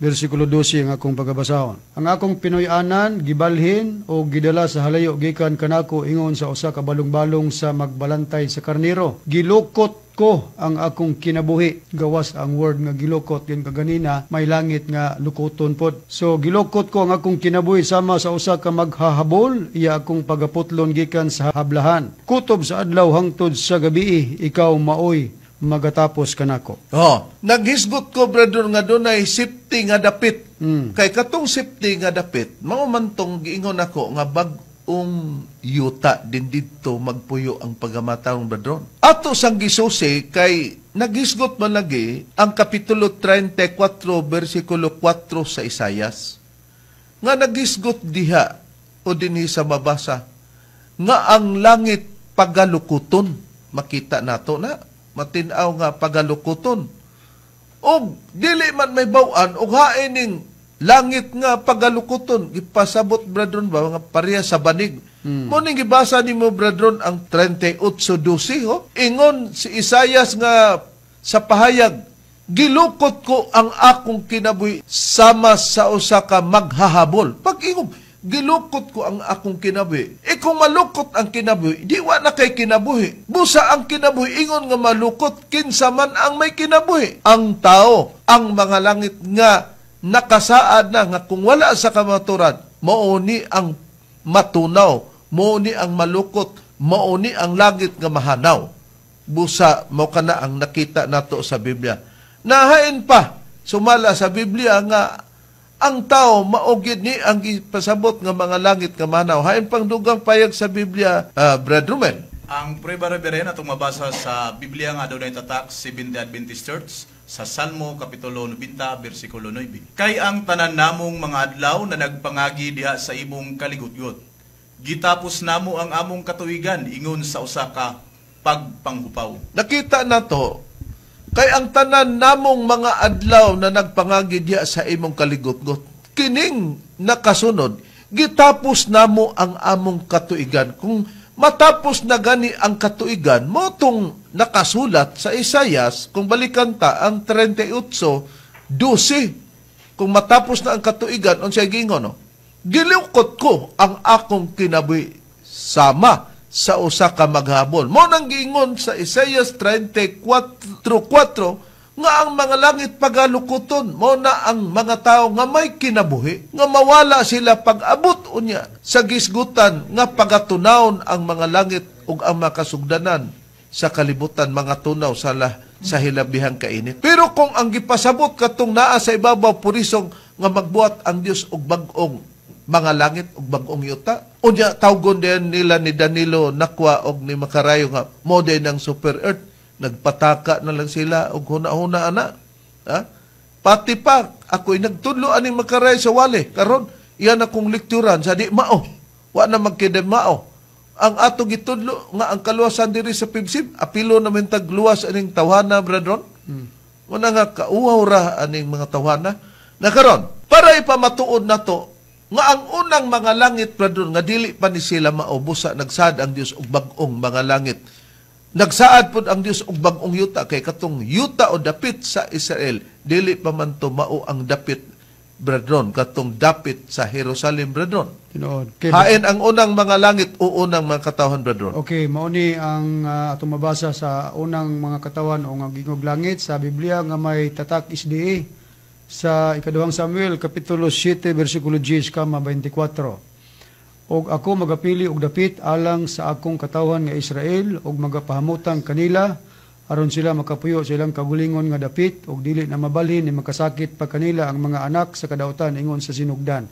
versikulo 12 ang akong pagabasahon. Ang akong pinuy-anan gibalhin o gidala sa halayo gikan kanako ingon sa usa ka balong-balong sa magbalantay sa karnero. Gilukot ko ang akong kinabuhi. Gawas ang word nga gilukot yun kaganina, may langit nga lukoton pod. So gilukot ko ang akong kinabuhi sama sa usa ka maghahabol, iya akong pagaputlon gikan sa hablahan. Kutob sa adlaw hangtod sa gabi, ikaw maoy magatapos kanako. Naghisgot ko, brother, nga dunay safety nga dapit Kay katong safety nga dapit, mao man tong giingon ako nga bag-ong yuta din dito magpuyo ang pagamatang bradron. Ato sang gisusi kay nagisgot man lagi ang kapitulo 34 bersikulo 4 sa Isayas. Nga nagisgot diha o dinhi sa mabasa nga ang langit pagalukuton, makita nato na matinaw nga pagalukuton. Og dili man may baw-an og hain ning langit nga pagalukuton gipasabot bradron ba nga pareha sa banig. Mo ning gibasa nimo bradron ang 38:12 ho. Ingon si Isayas nga sa pahayag, gilukot ko ang akong kinabuhi sama sa usa ka maghahabol. Pag-ingon, gilukot ko ang akong kinabuhi. Kung malukot ang kinabuhi, di wa na kay kinabuhi. Busa ang kinabuhi, ingon nga malukot, kinsa man ang may kinabuhi. Ang tao, ang mga langit nga nakasaad na nga kung wala sa kamaturan, mauni ang matunaw, mauni ang malukot, mauni ang langit nga mahanaw. Busa mo kana ang nakita nato sa Biblia. Nahain pa, sumala sa Biblia nga ang tao maugid ni ang pasabot nga mga langit nga manaw. Hain pang dugang payag sa Biblia, Brad Romel. Ang prueba reberen atong mabasa sa Biblia nga adunay tatak Seventh-day Adventist Church sa Salmo kapitulo 90 bersikulo 9. Kay ang tanan namong mga adlaw na nagpangagi diha sa imong kaligutgot. Gitapos namo ang among katuigan ingon sa usa ka pagpanghupaw. Nakita nato kay ang tanan namong mga adlaw na nagpangagi diha sa imong kaligutgot, kining nakasunod, gitapos namo ang among katuigan. Kung matapos na gani ang katuigan, mo tong nakasulat sa Isayas, kung balikan ta ang 38:12, kung matapos na ang katuigan, unsay gingon no? Gilukot ko ang akong kinabuhi sama sa usa ka maghabol. Mo nang giingon sa Isaias 34:4 nga ang mga langit pagalukuton, mo na ang mga tao nga may kinabuhi, nga mawala sila pag-abot unya sa gisgutan nga pagatunawon ang mga langit ug ang makasugdanan sa kalibutan mga tunaw sa hilabihang kainit. Pero kung ang gipasabot katong naa sa ibabaw purisong nga magbuhat ang Dios og bag-ong mga langit ug bag-ong yuta, unya tawgon din nila ni Danilo Nakwa og ni Makarayo nga mo din ang super earth, nagpataka na lang sila og huna-huna ana. Ha? Pati pa ako'y nagtudlo ani Makarayo sa wali karon iyan akong lekturan sa di mao, wa na magkidem mao. Ang ato gitudlo nga ang kaluwasan diri sa PIBSIM, apilo naman tag luwas aning tawhana bradron. Una nga kauwaw ra aning mga tawhana na karon para ipamatuod nato nga ang unang mga langit bradron nga dili pa ni sila maubusa, nagsaad ang Dios og bag-ong mga langit. Nagsaad pud ang Dios og bag-ong yuta kay katong yuta o dapit sa Israel dili pa man to mao ang dapit bradron katong dapit sa Jerusalem bradron. Tinuod. Okay, Hain ang unang mga langit o unang mga katawhan bradron. okay, mauni ang atong mabasa sa unang mga katawan o nga gingog langit sa Biblia nga may tatak SDA sa ikaduhang Samuel kapitulo 7 bersikulo 10 kama 24. Og ako magapili og dapit alang sa akong katawhan nga Israel og magapahamutan kanila aron sila makapuyo sa ilang kagulingon nga dapit og dili na mabalhin ni makasakit pa kanila ang mga anak sa kadautan ingon sa sinugdan.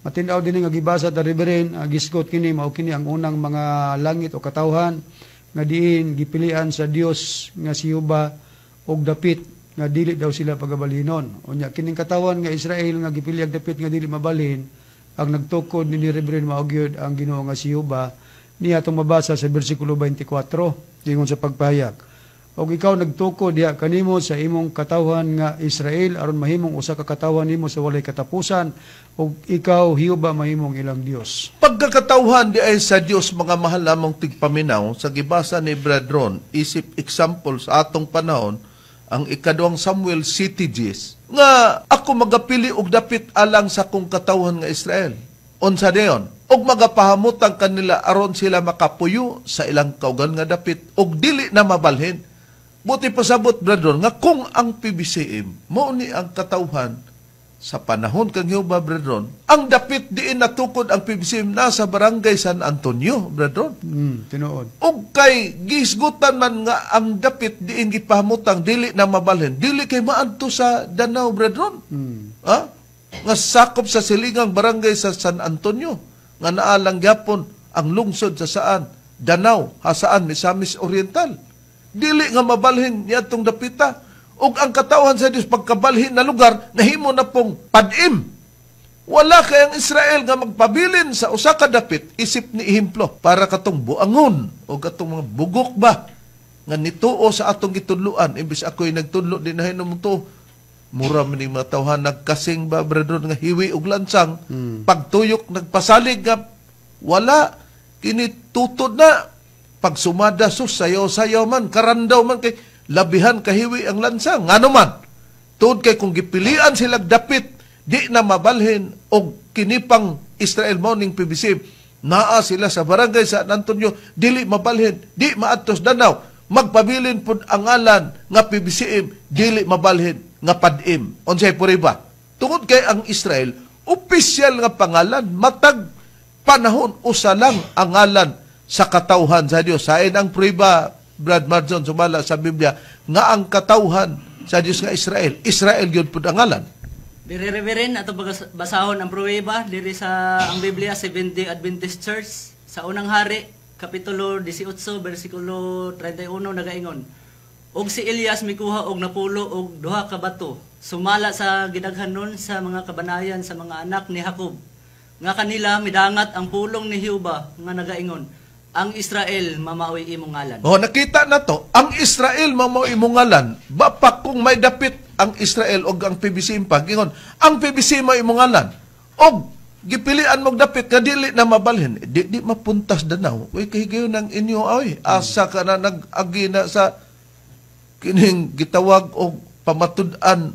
Matinaw din nga gibasa ta riberen gisgot kini mao kini ang unang mga langit o katawhan nga diin gipilian sa Dios nga si Jehova og dapit nga dili daw sila pagabalhinon. Unya kining katawan nga Israel nga gipili og dapit nga dili mabalhin, ang nagtukod ni Ribren mao gyud ang Ginoo nga si Jehova. Niya atong mabasa sa bersikulo 24 ingon sa pagpahayag. Og ikaw nagtukod diha kanimo sa imong katawhan nga Israel aron mahimong usa ka katawhan nimo sa walay katapusan og ikaw Jehova mahimong ilang Dios. Pagkakatawhan di ay sa Dios mga mahal lamang tigpaminaw sa gibasa ni Bradron, isip example sa atong panahon ang ikaduhang Samuel City Gis, nga ako magapili og dapit alang sa kong katawhan nga Israel. Unsa dayon? Og magapahamutan kanila aron sila makapuyo sa ilang kaugan nga dapit og dili na mabalhin. Buti pasabot bradron nga kung ang PBCM mao ni ang katawhan sa panahon kang Jehova bradron, ang dapit diin natukod ang PBCM nasa barangay San Antonio bradron. Tinuod. Og kay gisgutan man nga ang dapit diin gipahimutang dili na mabalhin, dili kay maadto sa Danau bradron. Ha? nga sakop sa silingang barangay sa San Antonio nga naalang gyapon ang lungsod sa saan Danau, hasaan Misamis Oriental. Dili nga mabalhin niadtong dapita ug ang katawhan sa Dios pagkabalhin na lugar nahimo na pong padim. Wala kay ang Israel nga magpabilin sa usa ka dapit isip ni ihemplo para katong buangon o katong mga bugok ba nga nituo sa atong gitudloan imbis ako'y nagtudlo din na hinom to mura man ning mga tawhan nagkasing ba brethren nga hiwi ug lansang pagtuyok nagpasalig nga wala kini tutod na pagsumada sus sayaw-sayaw man karandaw man kay labihan kahiwi ang lansang ngano man tuod kay kung gipilian sila dapit di na mabalhin og kinipang Israel Morning PBC naa sila sa barangay sa San Antonio dili mabalhin di maadtos Danau magpabilin pud ang ngalan nga PBCM dili mabalhin nga padim unsay puriba tungod kay ang Israel opisyal nga pangalan matag panahon usa lang ang ngalan sa katawhan sa Dios sain ang puriba Brad Marjon sumala sa Biblia nga ang katawhan sa Dios nga Israel gyud pud ang ngalan. Diri-reverin ato basahon ang pruweba diri sa ang Biblia Seventh-day Adventist Church sa unang hari kapitulo 18 bersikulo 31 nagaingon og si Elias mikuha og napulo og duha ka bato sumala sa gidaghanon sa mga kabanayan sa mga anak ni Jacob nga kanila midangat ang pulong ni Jehova nga nagaingon ang Israel mamaoy imong ngalan. Nakita na to, ang Israel mamaoy imong ngalan. Bapak kung may dapit ang Israel o ang PBC impag, ingon, ang PBC mo imong ngalan. Og, gipilian mong dapit, nga dili na mabalhin. Di mapuntas Danau. Uy, kahigayon ng inyo, ay, asa ka na nag-agi na sa kining gitawag o pamatudan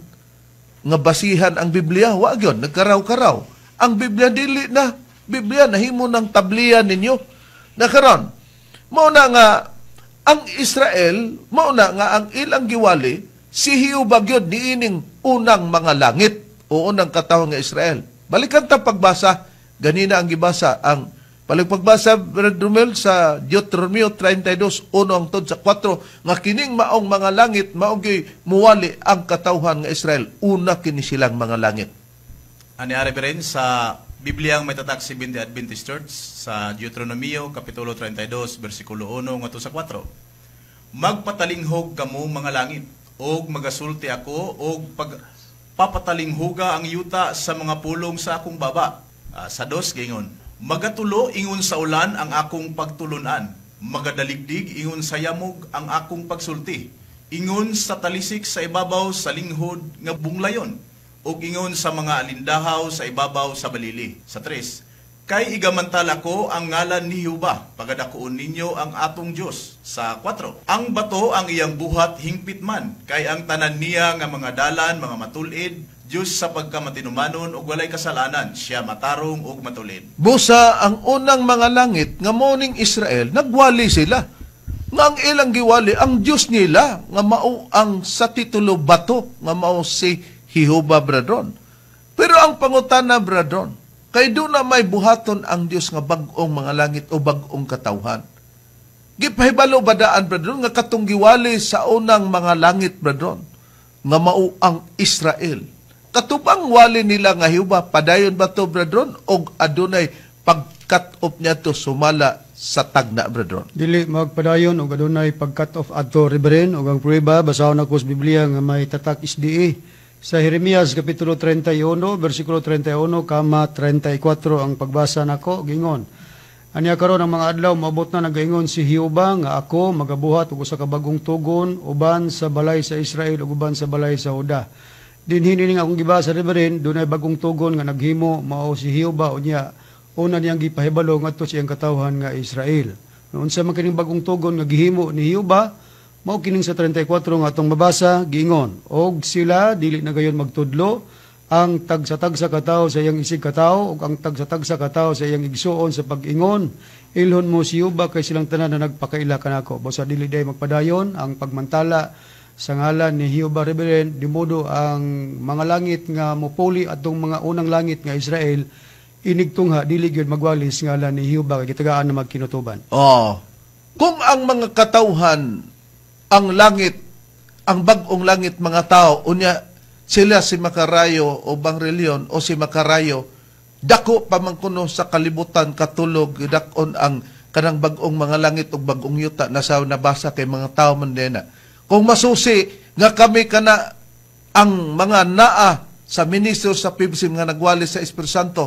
nga basihan ang Biblia. Wag yun, nagkaraw-karaw. Ang Biblia dili na, Biblia nahimo ng tablian ninyo. Nakaron, mauna nga, ang Israel, mauna nga ang ilang giwali, si Jehova gyud niining unang mga langit o unang katawhan nga Israel. Balikan ta pagbasa, ganina ang gibasa ang pagbasa Brad Romel sa Deuteronomio 32, 1 hangtod sa 4, nga kining maong mga langit, maong muwali ang katawhan nga Israel. Una kini silang mga langit. Ani ari rin sa Biblia ang may tatak 70 Adventist Church sa Deuteronomio kapitulo 32 bersikulo 1 ngadto sa 4. Magpatalinghog kamo mga langit og magasulti ako og papatalinhoga ang yuta sa mga pulong sa akong baba. Sa 2 gingon, magatulo ingon sa ulan ang akong pagtulunan, magadaligdig ingon sa yamog ang akong pagsulti. Ingon sa talisik sa ibabaw sa linghod nga bunglayon. O ingon sa mga alindahaw sa ibabaw sa balili. Sa 3, kay igamantala ko ang ngalan ni Jehova, pagadakuon ninyo ang atong Dios. Sa 4, ang bato ang iyang buhat hingpit man, kay ang tanan niya nga mga dalan, mga matulid, Dios sa pagkamatinumanon ug walay kasalanan, siya matarong ug matulid. Busa ang unang mga langit nga moning Israel, nagwali sila. Nga ang ilang giwali, ang Dios nila, nga mao ang sa titulo bato, nga mao si Jehova, bradron. Pero ang pangutana, bradron, kay doon na may buhaton ang Dios nga bag-ong mga langit o bag-ong katawhan. Gipahibalo badaan, bradron, nga katong giwali sa unang mga langit, bradron, nga mao ang Israel. Katubang wali nila nga Jehova, padayon ba to, bradron, o adunay pag-cut off niya to sumala sa tagna, bradron? Dili magpadayon og adunay pag-cut off adto Reverend og ang pruweba basahon ako sa Biblia nga may tatak SDA. Sa Jeremias kapitulo 31, bersikulo 31, kama 34 ang pagbasa nako gingon. Anya karon ang mga adlaw maabot na nagaingon si Jehova nga ako magabuhat og usa ka bagong tugon uban sa balay sa Israel ug uban sa balay sa Huda. Dinhi nining akong gibasa Reverend, dunay bagong tugon nga naghimo mao si Jehova unya una niyang gipahibalo ngadto sa iyang katawhan nga Israel. Unsa man kining bagong tugon nga gihimo ni Jehova? Mao kining sa 34 nga atong mabasa giingon, og sila dili na gayon magtudlo ang tagsa-tagsa katawo sa iyang isig katawo ug ang tagsa-tagsa katawo sa iyang igsuon sa pag-ingon, ilhon mo si Jehova kay silang tanan na nagpakaila kanako. Basta dili day magpadayon ang pagmantala sa ngalan ni Jehova, Reverend, di modo ang mga langit nga mopuli atong mga unang langit nga Israel inigtungha dili gyud magwalis ngalan ni Jehova kay gitagaan na magkinutuban. Kung ang mga katawhan ang langit, ang bag-ong langit mga tao, unya sila si Makarayo o Bang Relion o si Makarayo, dako pa man kuno sa kalibutan katulog dakon ang kanang bag-ong mga langit ug bag-ong yuta nasa nabasa kay mga tao man dena. Kung masusi nga kami kana ang mga naa sa ministro sa PBCM nga nagwali sa Espiritu Santo,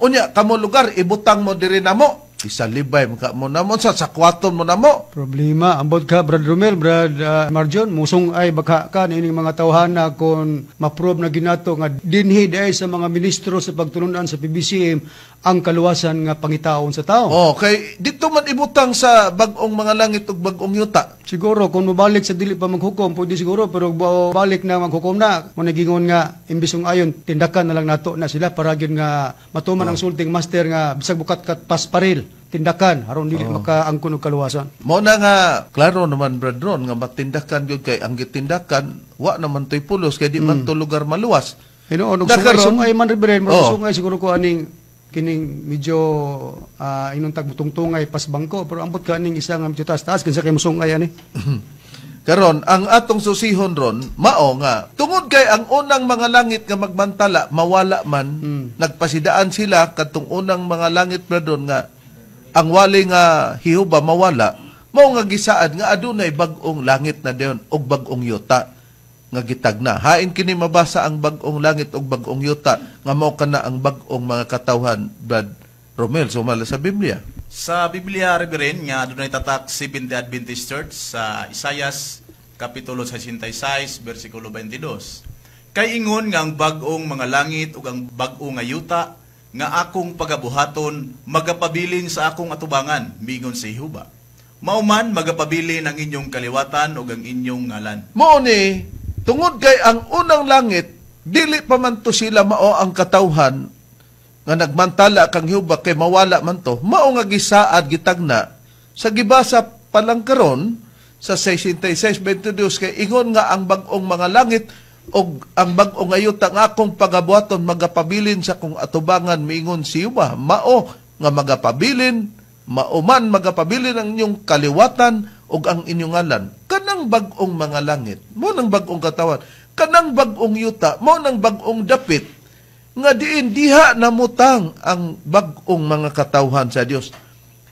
unya kamo lugar ibutang mo diri namo, isalibay mo namo sa sakwaton mo namo. Problema, ambot ka, Brad Romel, Brad Marjon, musong ay baka ka na ining mga tawhana kung ma-prove na ginato nga dinhi ay sa mga ministro sa pagtulunan sa PBCM ang kaluwasan nga pangitaon sa tao. Oh, kay dito man ibutang sa bag-ong mga langit ug bag-ong yuta. Siguro, kung mabalik sa dili pa maghukom, pwede siguro, pero balik na maghukom na, kung nagingon nga, imbisong ayon, tindakan na lang nato na sila, para yun nga, matuman ang sulting master nga, bisag bukat kat pasparil, tindakan, haron dili makaangkon og kaluwasan. Mo na nga, klaro naman, Brad Ron, nga matindakan yun kay ang gitindakan, wa naman to'y pulos, kay di man to lugar maluwas. Hinoon, Nagkaroon- sungay man rin, Oh. sungay siguro ko aning, kining medyo inong tagtungtungay pas bangko, pero ambot ka aning isa nga medyo taas-taas, kinsa kay musungay ani. Karon, ang atong susihon ron, mao nga, tungod kay ang unang mga langit nga magbantala, mawala man, nagpasidaan sila katong unang mga langit Brad Ron nga, ang wali nga hiuba mawala, mao nga gisaad nga adunay bag-ong langit na dayon og bag-ong yuta nga gitagna. Hain kini mabasa ang bag-ong langit ug bag-ong yuta nga mao kana ang bag-ong mga katawhan, Brad Romel, sumala sa Biblia. Sa Biblia, Reverend, nga doon ay tatak Seventh-day Adventist Church sa Isaias, Kapitulo 66, versikulo 22. Kay ingon nga ang bag-ong mga langit ug ang bag-ong nga yuta, nga akong pagabuhaton, magapabilin sa akong atubangan, mingon si Jehovah. Mauman, magapabilin ang inyong kaliwatan ug ang inyong ngalan. Mao ni tungod kay ang unang langit dili pa man to sila mao ang katawhan nga nagmantala kang Jehova kay mawala man to, mao nga gisaad gitagna sa gibasa pa lang karon sa 66:22 kay ingon nga ang bag-ong mga langit og ang bag-ong ayuta nga akong pagabuhaton magapabilin sa kung atubangan miingon si Jehova, mao nga magapabilin, mauman magapabilin ang inyong kaliwatan ug ang inyong ngalan. Kanang bag-ong mga langit, mo nang bag-ong katawan, kanang bag-ong yuta, mo nang bag-ong dapit, nga diin diha namutang ang bag-ong mga katawhan sa Dios.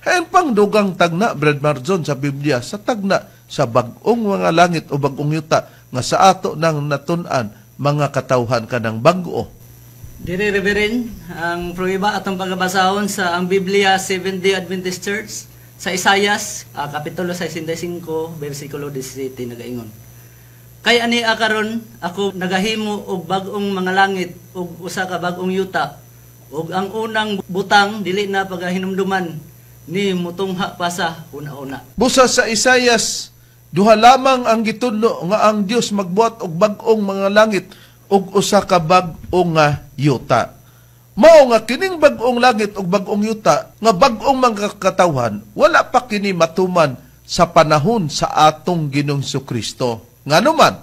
Hayan pang dugang tagna, Brad Marjon, sa Biblia, sa tagna sa bag-ong mga langit o bag-ong yuta, nga sa ato nang natun-an, mga katawhan kanang bag-o. Dire Reverend, ang pruiba atong pagbasahon sa ang Biblia Seventh-day Adventist Church sa Isaias, Kapitulo 65, versikulo 17 nagaingon. Kay ani akaron ako nagahimo og bag-ong mga langit ug usa ka bag-ong yuta ug ang unang butang dili na pagahinumduman ni mutungha pa sa una-una. Busa sa Isaias, duha lamang ang gitudlo nga ang Dios magbuhat og bag-ong mga langit ug usa ka bag-ong nga yuta. Mao nga kining bag-ong langit ug bag-ong yuta nga bag-ong mga katawhan wala pa kini matuman sa panahon sa atong Ginoong Kristo. Ngano man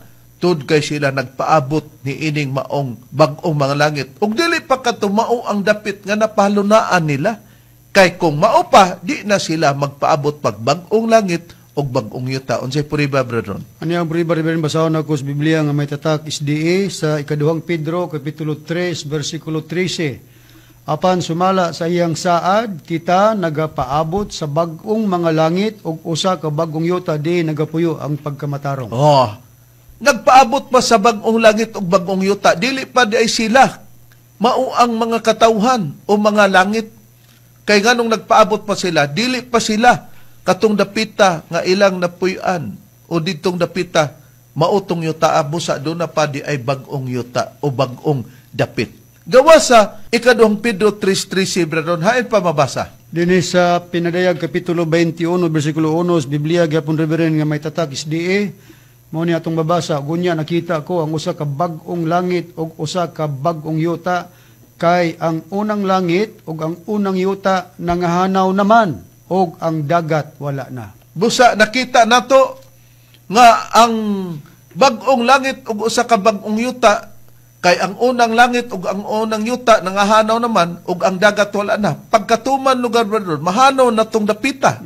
tud kay sila nagpaabot ni ining maong bag-ong mga langit ug dili pa katumao ang dapit nga napalunaan nila. Kay kung mao pa di na sila magpaabot pag bag-ong langit ug bag-ong yuta. Unsay puriba, Brethren? Ano ang puriba, Reverend, basahon ako sa Biblia nga may tatak SDA sa ikaduhang Pedro, Kapitulo 3, versikulo 13. Apan sumala sa iyang saad, kita nagapaabot sa bag-ong mga langit ug usa ka bag-ong yuta di nagapuyo ang pagkamatarong. Oh, nagpaabot pa sa bag-ong langit ug bag-ong yuta. Dili pa di ay sila mao ang mga katawhan o mga langit. Kay nganong nagpaabot pa sila, dili pa sila katong dapita nga ilang napuy-an o ditong dapita mautong yuta busa do na pa di ay bag-ong yuta o bag-ong dapit. Gawa sa ikaduhang Pedro 3:13, Brethren, hain pa mabasa. Dinhi sa Pinadayag Kapitulo 21 versikulo 1 sa Biblia gyapon, Reverend, nga may tatak SDA, mo ni atong babasa, gunya nakita ko ang usa ka bag-ong langit ug usa ka bag-ong yuta, kay ang unang langit ug ang unang yuta nangahanaw naman ug ang dagat wala na. Busa nakita nato nga ang bag-ong langit ug usa ka bag-ong yuta, kay ang unang langit ug ang unang yuta nangahanaw naman ug ang dagat wala na. Pagkatuman lugar, Brethren, mahanaw na tong dapita.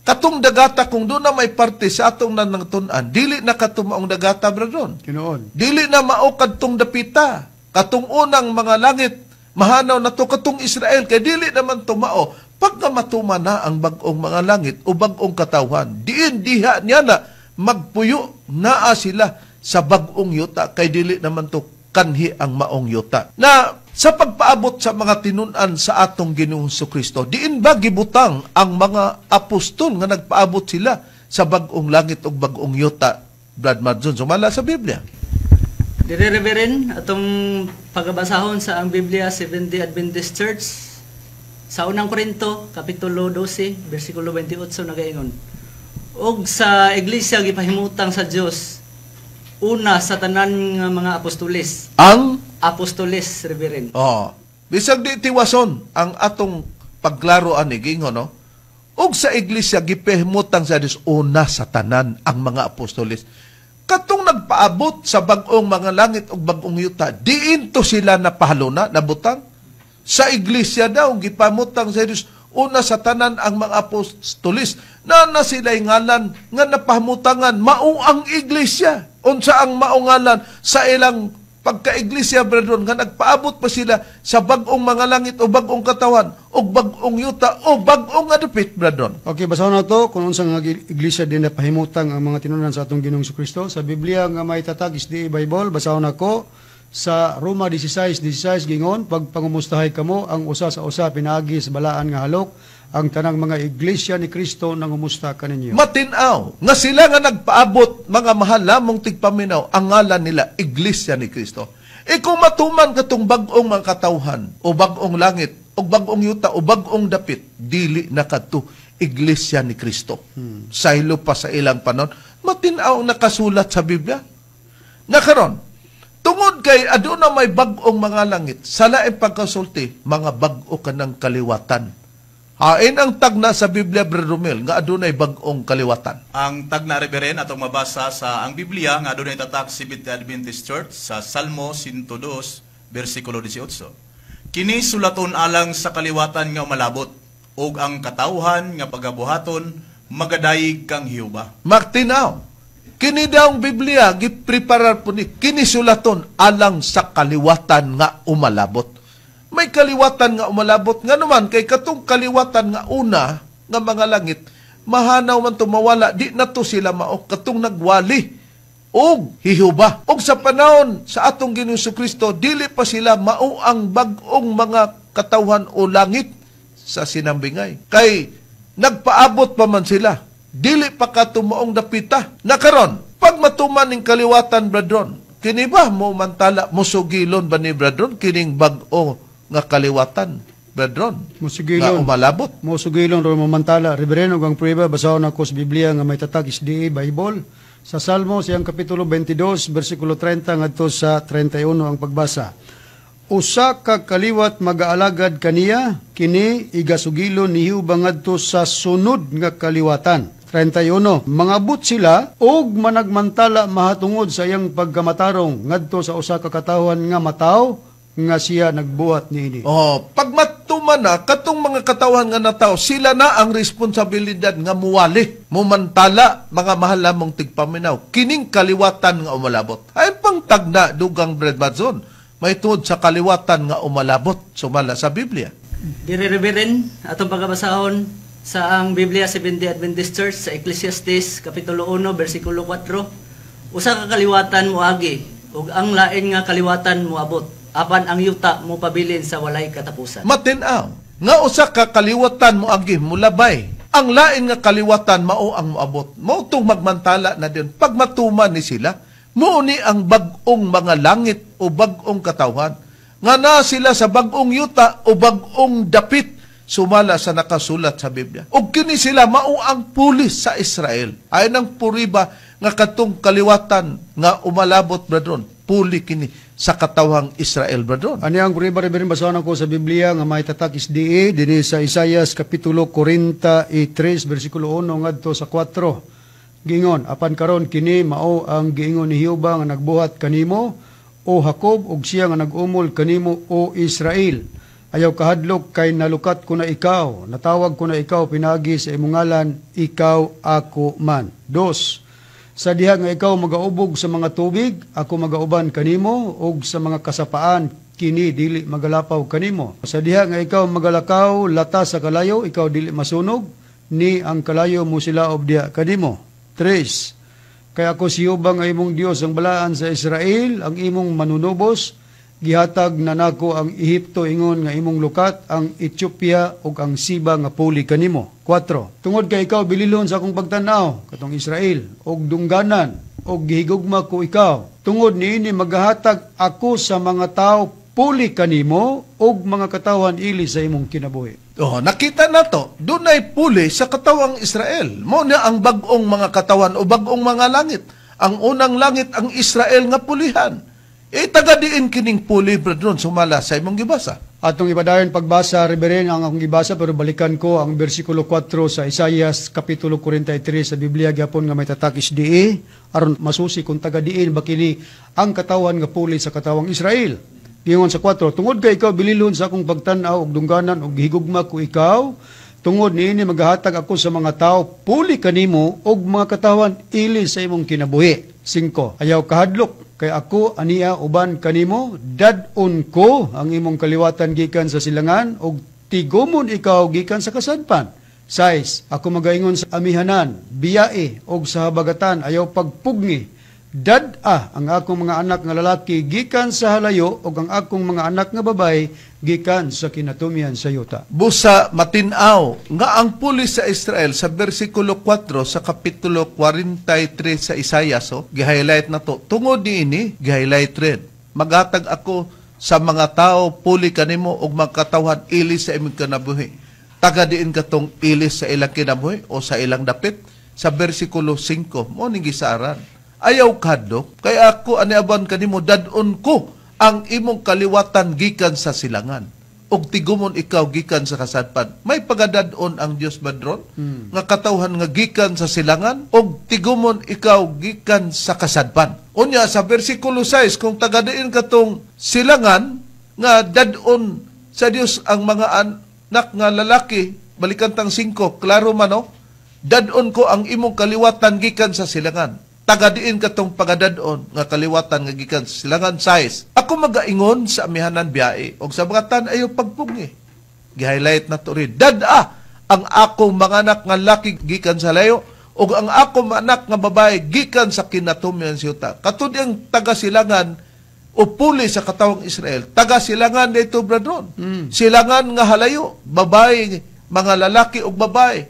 Katong dagata kung doon na may parte sa atong nanangtunan, dili na katumaong dagata bradron. Tinuod. Dili na mao kadtong dapita. Katong unang mga langit, mahanaw na to katong Israel, kay dili naman tumao. Pagka matuma na ang bagong mga langit o bagong katawhan, diin diha niya na magpuyo naa sila sa bagong yuta, kay dili naman to kanhi ang maong yuta. Na sa pagpaabot sa mga tinunan sa atong Ginoong Kristo, diin ba gibutang ang mga apostol nga nagpaabot sila sa bagong langit o bagong yuta, Brad Marjon, sumala sa Biblia? Dire Reverend, atong pagbasahon sa ang Biblia Seventh-day Adventist Church sa unang Korinto, kapitulo 12, versikulo 28 nagaingon. Og sa iglesia gipahimutang sa Dios una sa tanan nga mga apostoles. Ang Apostoles, Reverend. bisag di tiwason ang atong paglaro ani gingon, no? Og sa iglesia gipahimutang sa Dios una sa tanan ang mga apostoles. Katong nagpaabot sa bagong mga langit ug bagong yuta, diin to sila napahaluna, nabutang. Sa iglesia daw gipamutang sa Dios una sa tanan ang mga apostoles, na sila'y ngalan nga napahamutangan mao ang iglesia. Unsa ang mao ngalan sa ilang pagka-iglesia, brethren, nga nagpaabot pa sila sa bagong mga langit o bagong katawan o bagong yuta o bagong adupit, brethren. Okay, basahon na to kung unsang nga iglesia din na pahimutang ang mga tinunan sa atong Ginoong Kristo. Sa Biblia nga may tatag SDA Bible, basahon ako sa Roma 16:16 gingon, pagpangumustahay kamo ang usa sa usa pinaagi sa balaan nga halok, ang tanang mga iglesia ni Kristo nangumusta kaninyo. Matinaw nga sila nga nagpaabot, mga mahal lamong tigpaminaw, ang ngalan nila iglesia ni Kristo. E kung matuman katong bagong mga katawhan o bagong langit o bagong yuta o bagong dapit, dili na kadto iglesia ni Kristo. Saylo pa sa ilang panon, matinaw nakasulat sa Biblia. Nakaron, tungod kay aduna may bagong mga langit, sa laing pagkasulti, mga bago ka ng kaliwatan. Hain ang tagna sa Biblia, Brother Romel, nga adunay bagong kaliwatan. Ang tagna, Reverend, atong mabasa sa ang Biblia nga adunay tatak Seventh-day Adventist Church sa Salmo 102, versikulo 18. Kini sulaton alang sa kaliwatan nga malabot, ug ang katawhan nga pagabuhaton magadayig kang Hiuba. Martinaw, kini daw ang Biblia, gipreparar po ni, kini sulaton alang sa kaliwatan nga umalabot. May kaliwatan nga umalabot nga naman, kay katong kaliwatan nga una nga mga langit, mahanaw man tumawala, di na to sila mao, katong nagwali og hihuba. Og sa panahon sa atong Ginoong Kristo, dili pa sila mao ang bagong mga katawhan o langit sa sinambingay. Kay nagpaabot pa man sila, dili pa katumaong dapita. Nakaron, pag matuman ning kaliwatan, bradron, kini ba mo mantala, musugilon ba ni bradron, kining bago nga kaliwatan, brethren, nga umalabot. Musugilon ro mamantala. Reverendo ang prueba, basahon ako sa Biblia nga may tatag SDA Bible. Sa Salmo, siyang kapitulo 22, versikulo 30, ngadto sa 31 ang pagbasa. Usa ka kaliwat mag-aalagad kaniya, kini igasugilon ni Hiuba ngadto sa sunod nga kaliwatan. 31. Mangabot sila og managmantala mahatungod sa iyang pagkamatarong ngadto sa usa ka katawhan nga mataw nga siya nagbuhat niini. Pag matuman na, katong mga katawan nga nataw, sila na ang responsibilidad nga muwali, mumantala, mga mahal lamong tigpaminaw, kining kaliwatan nga umalabot. Ay pang tagna, dugang Brad Madzon, may tuod sa kaliwatan nga umalabot, sumala sa Biblia. Dire Reverend, atong pagabasahon sa ang Biblia Seventh-day Adventist Church sa Ecclesiastes, kapitulo 1, versikulo 4, usa ka kaliwatan moagi, ug ang lain nga kaliwatan moabot. Apan ang yuta mo pabilin sa walay katapusan. Matinaw, nga usa ka kaliwatan mo agi mulabay. Ang lain nga kaliwatan mao ang moabot. Mao tong magmantala na din. Pag matuman ni sila, mao ni ang bagong mga langit o bagong katawhan. Nga na sila sa bagong yuta o bagong dapit, sumala sa nakasulat sa Biblia. O kini sila mao ang pulis sa Israel. Ay nang puriba nga katong kaliwatan nga umalabot, brethren, puli kini sa katawhang Israel, brethren. Ani ang puriba, Reverend, basahon ako sa Biblia nga may tatak SDA dinhi sa Isaias kapitulo 43 versikulo 1 ngadto sa 4. Gingon, apan karon kini mao ang giingon ni Hiuba nga nagbuhat kanimo o Jacob ug siya nga nag-umol kanimo o Israel. Ayaw kahadlok kay nalukat ko na ikaw, natawag ko na ikaw pinagi sa imong ngalan, ikaw ako man. 2. Sa diha nga ikaw magaubog sa mga tubig, ako magauban kanimo, ug sa mga kasapaan, kini dili magalapaw kanimo. Sa diha nga ikaw magalakaw, lata sa kalayo, ikaw dili masunog, ni ang kalayo mo sila obdiya kanimo. 3. Kaya ako si Jehovah nga imong Dios ang balaan sa Israel, ang imong manunubos, gihatag na nako ang Ehipto ingon nga imong lukat, ang Ethiopia ug ang Siba nga puli kanimo. 4. Tungod kay ikaw bililon sa akong pagtanaw, katong Israel, ug dungganan, ug gihigugma ko ikaw. Tungod niini maghahatag ako sa mga tao puli kanimo ug mga katawan ili sa imong kinabuhi. Nakita na to, dunay puli sa katawang Israel. Mo na ang bagong mga katawan o bagong mga langit. Ang unang langit ang Israel nga pulihan. Tagadiin kining puli, brethren, sumala sa imong gibasa. Atong ibadayon pagbasa, Reberen, ang akong gibasa, pero balikan ko ang versikulo 4 sa Isaias, Kapitulo 43 sa Biblia, gapon nga may tatakis di, aron masusi kung tagadiin, bakili ang katawan nga puli sa katawang Israel. Gingon sa 4, tungod kay ikaw bililon sa akong pagtanaw og dungganan og gihigugma ko ikaw, tungod niini maghahatag ako sa mga tao puli kanimo og mga katawan ili sa imong kinabuhi. 5. Ayaw kahadlok kay ako aniya uban kanimo, dadon ko ang imong kaliwatan gikan sa silangan og tigumon ikaw gikan sa kasadpan. 6. Ako magaingon sa amihanan, biyae og sa habagatan, ayaw pagpugni. Dad-a ang akong mga anak nga lalaki gikan sa halayo ug ang akong mga anak nga babae gikan sa kinatumian sa yuta. Busa matinaw nga ang puli sa Israel sa versikulo 4 sa kapitulo 43 sa Isaias, gi-highlight na to. Tungod niini, gi-highlight red. Maghatag ako sa mga tao puli kanimo ug magkatawan ili sa imong kinabuhi. Tagadiin katong ili sa ilang kinabuhi o sa ilang dapit sa versikulo 5 mo ning gisaran. Ayaw kadlok, kay ako aniaban kanimo, dadon ko ang imong kaliwatan gikan sa silangan. Og tigumon ikaw gikan sa kasadpan. May pagadadon ang Dios badron, nga katawhan nga gikan sa silangan, og tigumon ikaw gikan sa kasadpan. Unya sa versikulo 6, kung tagadiin katong silangan, nga dadon sa Dios ang mga anak nga lalaki, balikan tang 5, klaro man o, dadon ko ang imong kaliwatan gikan sa silangan. Tagadiin katong pagadadon nga kaliwatan nga gikan sa silangan. 6. Ako magaingon sa amihanan biyae og sa bagatan ayo pagpungi. Gi-highlight na to rin. Dad-a ang akong mga anak nga laki gikan sa layo ug ang akong mga anak nga babae gikan sa kinatumian sa yuta. Katud ang taga-silangan o puli sa katawang Israel. Taga-silangan dito, bradron. Silangan nga halayo, babae, mga lalaki ug babae,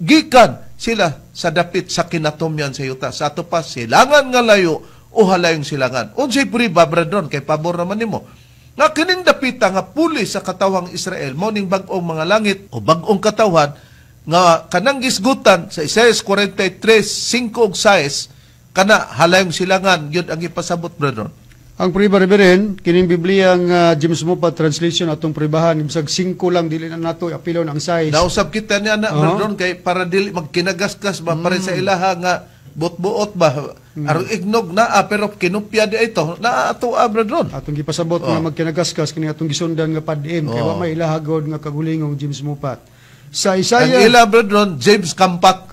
gikan sila sa dapit sa kinatumyan sa yuta. Sa ato pa, silangan nga layo o halayong silangan. Unsay puri babradron, kay pabor naman nimo. Nga kining dapita nga puli sa katawang Israel, moning bagong mga langit o bagong katawan, nga kanang gisgutan sa Isaias 43, 5 ug 6, kana halayong silangan, yun ang ipasabot, bradron. Ang priba Reberen, kining Biblia nga James Moffat translation atong pribahan, bisag 5 lang dili na nato apilon ang size. Nausap kita niya na, bradron, kay para dili magkinagaskas ba, para sa ilaha nga buot-buot ba, aron ignog na, pero kinupya di ito, na ato bradron. Atong gipasabot nga magkinagaskas, kini atong gisundan nga padim, kay wa may ilahagod nga kagulingong James Moffat. Sa Isaiah, ang ila, bradron, James Kampat.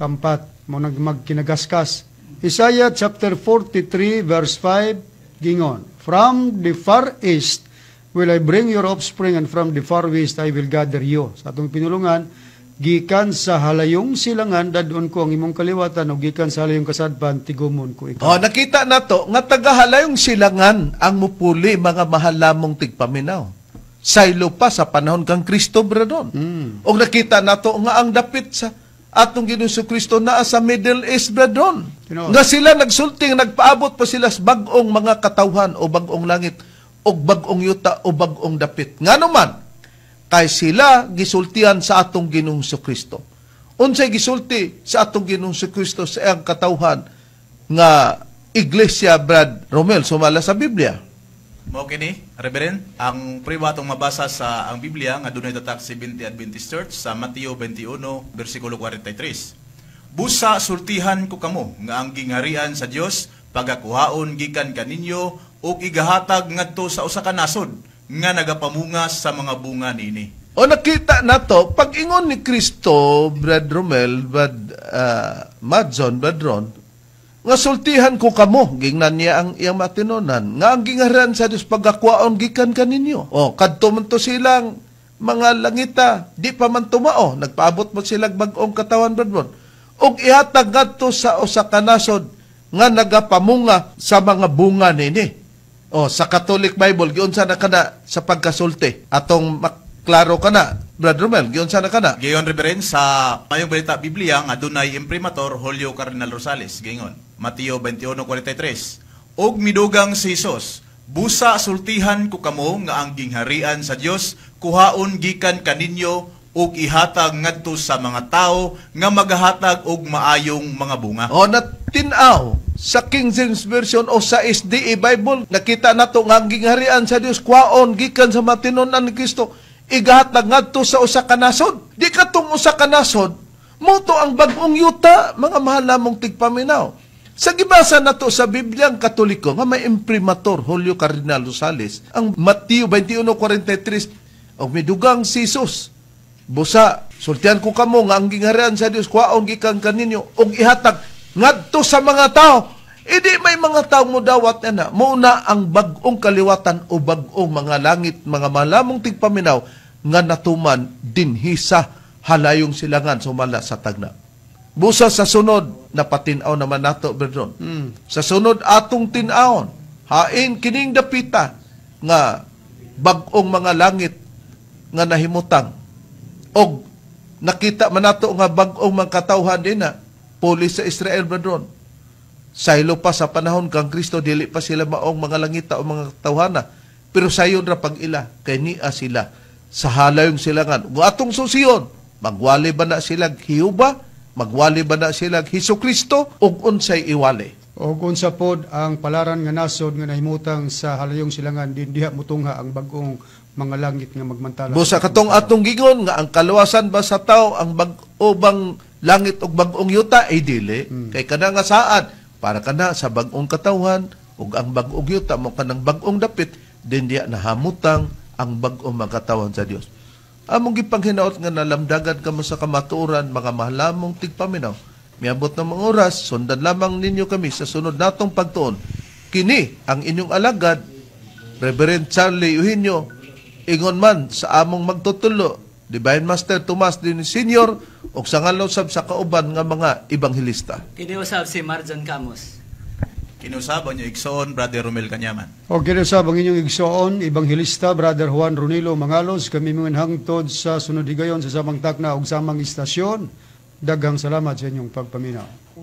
mo magkinagaskas. Isaiah chapter 43 verse 5, gingon, from the far east will I bring your offspring, and from the far west I will gather you. Sa atong pinulungan, gikan sa halayong silangan, dadon ko ang imong kaliwatan, o gikan sa halayong kasadpan, tigumon ko ikaw. Nakita na to, nga tagahalayong silangan ang mupuli mga mahal lamong tigpaminaw. Saylo pa sa panahon kang Kristo, bradon. O nakita na to, nga ang dapit sa atong Ginoong Kristo naa sa Middle East, bradon. Nga sila nagsulting, nagpaabot pa sila sa bagong mga katawhan o bagong langit o bagong yuta o bagong dapit. Nga naman, kay sila gisultihan sa atong Ginoong Kristo. Unsay gisulti sa atong Ginoong Kristo sa iyang katawhan nga Iglesia, Brad Romel, sumala sa Biblia. Mao kini, Reverend, ang pribatong mabasa sa ang Biblia nga dunay tatak 70 Adventist Church sa Mateo 21 bersikulo 43. Busa sultihan ko kamo nga ang gingharian sa Dios pagakuhaon gikan kaninyo ug igahatag ngadto sa usa ka nasod nga nagapamunga sa mga bunga nini. O nakita na to, pag ingon ni Kristo, Brad Romel, Madzon, Brad Ron, nga sultihan ko kamo, gingnan niya ang iyang matinunan, nga ang gingaran sa Diyos pagkakwaon gikan kaninyo. O, kadto man to silang mga langita, di pa man tumao, nagpaabot mo silang bagong katawan, Brad Ron. O ihatag ngadto sa usa ka nasod, nga nagapamunga sa mga bunga nini. O, sa Catholic Bible, giunsa na kana sa pagkasulti, atong klaro ka na, Brad Romel, giyon sana ka na. Gayon, Reverend, sa mayong balita Biblia, nga dunay imprimator Julio Cardinal Rosales. Gayon, Mateo 21:43. Og midugang si Jesus, busa sultihan ko kamo nga ang gingharian sa Dios kuhaon gikan kaninyo og ihatag ngadto sa mga tao nga magahatag og maayong mga bunga. O natinaw sa King James Version o sa SDA Bible, nakita nato nga ang gingharian sa Dios kuhaon gikan sa matinunan ni Kristo igahatag ngadto sa usa ka nasod. Di katong usa ka nasod, muto ang bagong yuta, mga mahal namong tigpaminaw. Sa gibasa nato sa Bibliang Katoliko, nga may imprimator, Julio Cardinal Rosales, ang Mateo 21:43, og midugang si Jesus, busa, sultihan ko kamo nga ang gingharian sa Dios, kwaon gikan kaninyo, og ihatag ngadto sa mga tao. Idi may mga tao mo dawat na muna ang bagong kaliwatan o bagong mga langit, mga malamong tigpaminaw nga natuman dinhi sa halayong silangan sumala sa tagna. Busa sa sunod, napatinaw naman nato, Berdron. Sa sunod atong tinawon, hain kining dapita nga bagong mga langit nga nahimutang. Og nakita man nato nga bagong mga katawhan din na pulis sa Israel, Berdron. Saylo pa sa panahon kang Kristo, dili pa sila maong mga langita o mga tawhana. Pero sayon ra pag ila, kay niya sila sa halayong silangan. Kung atong susiyon, magwali ba na sila Hiuba? Magwali ba na sila Hesus-Kristo? O unsay iwali? O unsa pod ang palaran nga nasod nga nahimutang sa halayong silangan, din diha mutungha ang bagong mga langit nga magmantala. Busa katong atong gingon nga ang kaluwasan ba sa tao, ang bag-ubang langit o bagong yuta, ay dili. Kay kana nga saan, para ka na sa bagong katawhan ug ang bagong yuta mo kanang bagong dapit din diya nahamutang ang bagong magkatawan sa Dios. Among gipanghinaot nga nalamdagan kamo sa kamatuoran, mga mahalamong tigpaminaw. Miabot na mga oras, sundan lamang ninyo kami sa sunod natong pagtuon. Kini ang inyong alagad, Reverend Charlie Eugenio, ingon man sa among magtutulo, Divine Master Tomas din Senior, o sa ngalob sa kauban nga mga ebanghelista. Kiniusab si Marjan Camus. Kinusab ang igsoon, Brother Romel Canyaman. O kinusab ang inyong igsoon, Ebanghilista, Brother Juan Ronilo Mangalos, kami mga hangtod sa sunod higayon sa samang takna o samang istasyon. Daghang salamat sa inyong pagpaminaw.